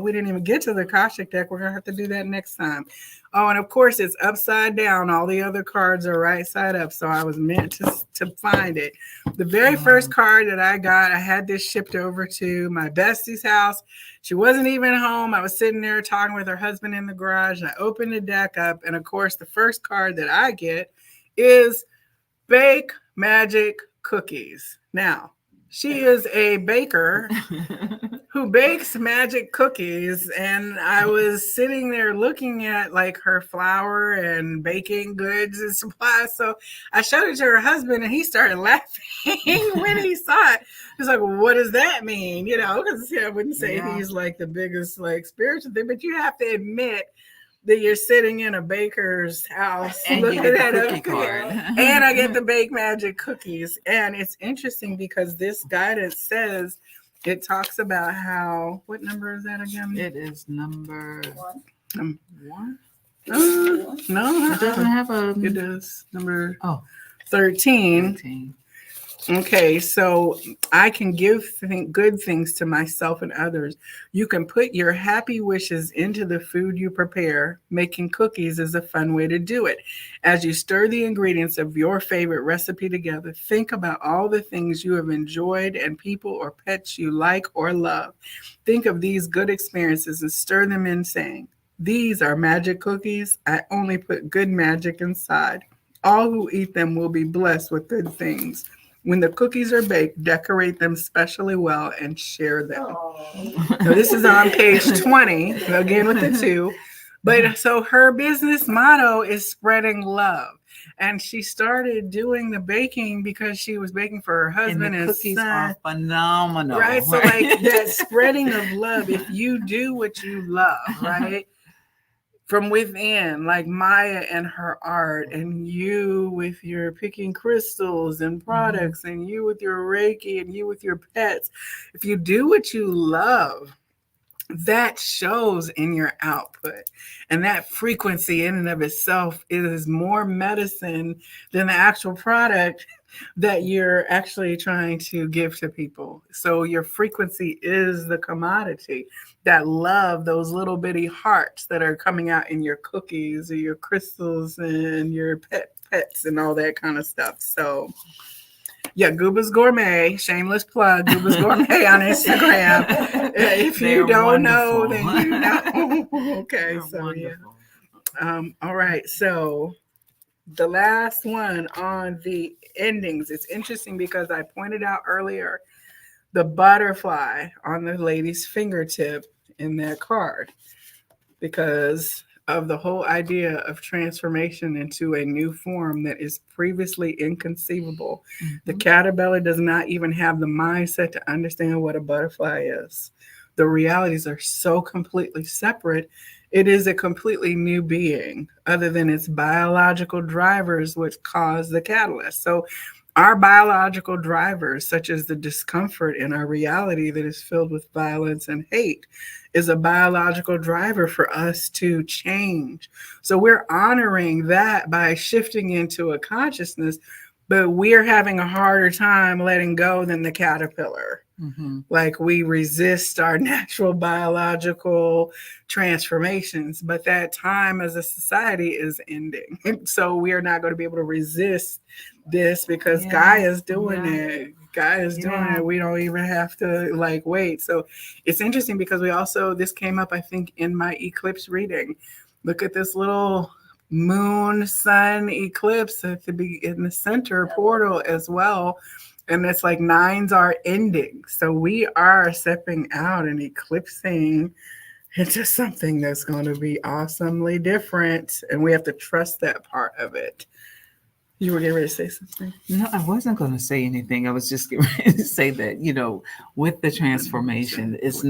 we didn't even get to the Akashic deck. We're going to have to do that next time. Oh, and of course, it's upside down. All the other cards are right side up, so I was meant to find it. The very first card that I got, I had this shipped over to my bestie's house. She wasn't even home. I was sitting there talking with her husband in the garage, and I opened the deck up, and of course, the first card that I get is Bake Magic Cookies. Now, she is a baker who bakes magic cookies, and I was sitting there looking at like her flour and baking goods and supplies. So I showed it to her husband, and he started laughing when he saw it. He's like, well, "What does that mean?" You know, because I wouldn't say he's like the biggest like spiritual thing, but you have to admit that you're sitting in a baker's house and looking at a cookie card. And I get the Bake Magic cookies. And it's interesting because this guidance says, it talks about how, what number is that again? It is number one. No, It doesn't have a. it does. Number 13. 13. Okay, so I can give good things to myself and others. You can put your happy wishes into the food you prepare. Making cookies is a fun way to do it. As you stir the ingredients of your favorite recipe together, think about all the things you have enjoyed and people or pets you like or love. Think of these good experiences and stir them in, saying, "These are magic cookies. I only put good magic inside. All who eat them will be blessed with good things. When the cookies are baked, decorate them specially well and share them." So this is on page 20, again with the 2. But so her business motto is spreading love. And she started doing the baking because she was baking for her husband And the cookies son. are phenomenal. Right. So like that spreading of love, if you do what you love, right? From within, like Maya and her art, and you with your picking crystals and products, and you with your Reiki, and you with your pets. If you do what you love, that shows in your output. And that frequency in and of itself is more medicine than the actual product that you're actually trying to give to people. So your frequency is the commodity. That love, those little bitty hearts that are coming out in your cookies or your crystals and your pets and all that kind of stuff. So yeah, Gooba's Gourmet, shameless plug, Gooba's Gourmet on Instagram. If you don't know, then you know. Okay, They're so wonderful. yeah. All right, so the last one on the endings. It's interesting because I pointed out earlier the butterfly on the lady's fingertip in that card because of the whole idea of transformation into a new form that is previously inconceivable. The caterpillar does not even have the mindset to understand what a butterfly is. The realities are so completely separate. It is a completely new being other than its biological drivers which cause the catalyst. So Our biological drivers, such as the discomfort in our reality that is filled with violence and hate, is a biological driver for us to change. So we're honoring that by shifting into a consciousness, but we're having a harder time letting go than the caterpillar. Mm-hmm. Like we resist our natural biological transformations, but that time as a society is ending. So we are not going to be able to resist this because Gaia is doing it. Gaia is doing it. We don't even have to like wait. So it's interesting because this came up, I think, in my eclipse reading. Look at this little moon sun eclipse in the center portal as well. And it's like nines are ending. So we are stepping out and eclipsing into something that's going to be awesomely different. And we have to trust that part of it. You were getting ready to say something? No, I wasn't going to say anything. I was just getting ready to say that, with the transformation, it's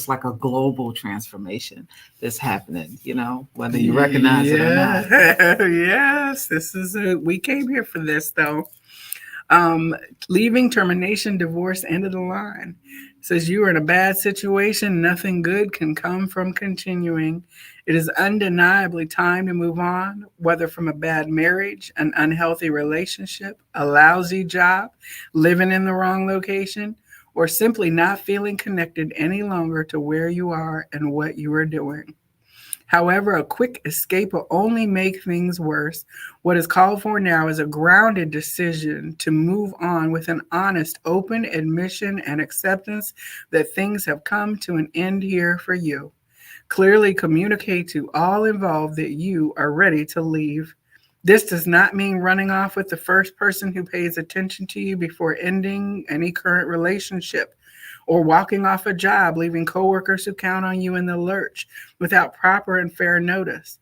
like a global transformation that's happening, whether you recognize it or not. Yes, we came here for this though. Leaving, termination, divorce, end of the line. It says you are in a bad situation. Nothing good can come from continuing. It is undeniably time to move on, whether from a bad marriage, an unhealthy relationship, a lousy job, living in the wrong location, or simply not feeling connected any longer to where you are and what you are doing. However, a quick escape will only make things worse. What is called for now is a grounded decision to move on with an honest, open admission and acceptance that things have come to an end here for you. Clearly communicate to all involved that you are ready to leave. This does not mean running off with the first person who pays attention to you before ending any current relationship, or walking off a job, leaving coworkers who count on you in the lurch without proper and fair notice.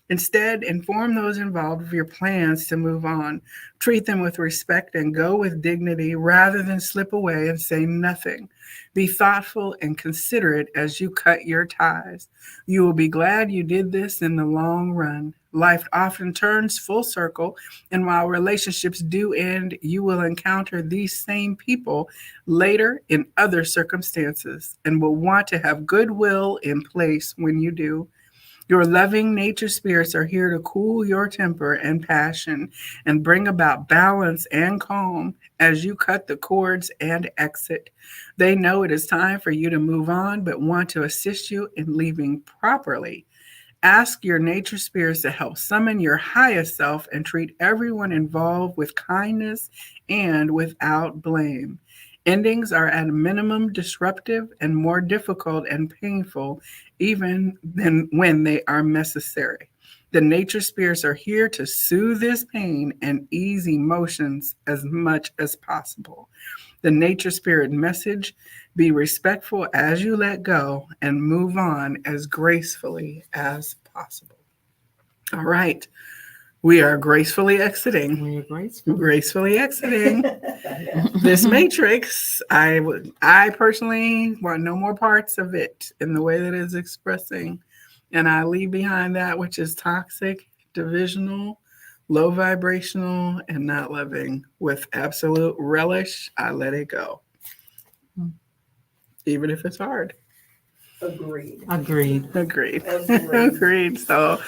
Instead, inform those involved of your plans to move on. Treat them with respect and go with dignity rather than slip away and say nothing. Be thoughtful and considerate as you cut your ties. You will be glad you did this in the long run. Life often turns full circle, and while relationships do end, you will encounter these same people later in other circumstances and will want to have goodwill in place when you do. Your loving nature spirits are here to cool your temper and passion and bring about balance and calm as you cut the cords and exit. They know it is time for you to move on, but want to assist you in leaving properly. Ask your nature spirits to help summon your highest self and treat everyone involved with kindness and without blame. Endings are at a minimum disruptive and more difficult and painful even than when they are necessary. The nature spirits are here to soothe this pain and ease emotions as much as possible. The nature spirit message: be respectful as you let go and move on as gracefully as possible. All right. We are gracefully exiting. We are gracefully exiting this matrix. I personally want no more parts of it in the way that it's expressing. And I leave behind that which is toxic, divisional, low vibrational, and not loving. With absolute relish, I let it go. Even if it's hard. Agreed. So,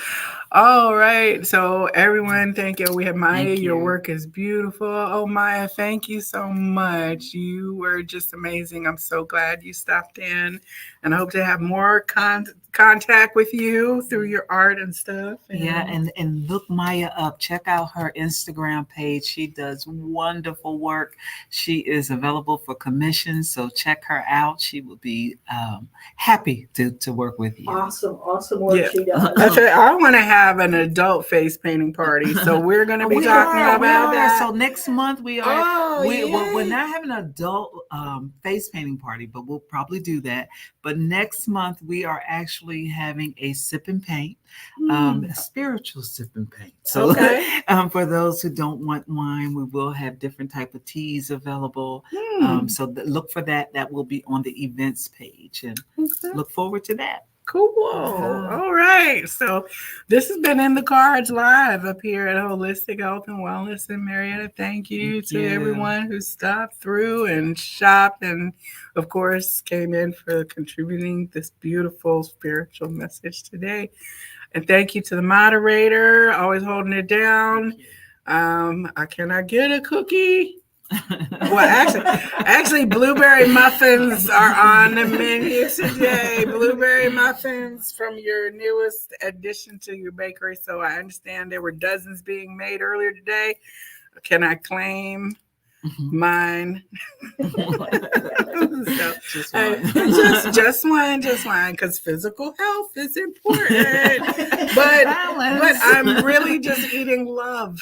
all right. So, everyone, thank you. We have Maya. Thank you. Your work is beautiful. Oh, Maya, thank you so much. You were just amazing. I'm so glad you stopped in, and I hope to have more contact with you through your art and stuff. And look Maya up. Check out her Instagram page. She does wonderful work. She is available for commissions, so check her out. She will be happy to work with you. Awesome work she does. I want to have an adult face painting party, so we're going to be talking about that. So next month we're not having an adult face painting party, but we'll probably do that. But next month we are actually having a sip and paint, a spiritual sip and paint. So for those who don't want wine, we will have different type of teas available. So look for that. That will be on the events page, and look forward to that. Cool. Yeah. All right. So this has been In the Cards Live up here at Holistic Health and Wellness in Marietta. Thank you Thank to you. everyone who stopped through and shopped and, of course, came in for contributing this beautiful spiritual message today. And thank you to the moderator, always holding it down. I cannot get a cookie. Well, actually, blueberry muffins are on the menu today. Blueberry muffins from your newest addition to your bakery. So I understand there were dozens being made earlier today. Can I claim mine? So, Just one. just one, because physical health is important. But I'm really just eating love.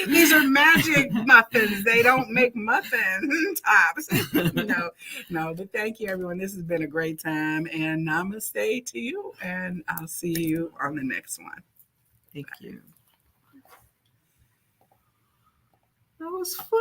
These are magic muffins. They don't make muffin tops. No, but thank you, everyone. This has been a great time. And namaste to you. And I'll see you on the next one. Thank you. That was fun.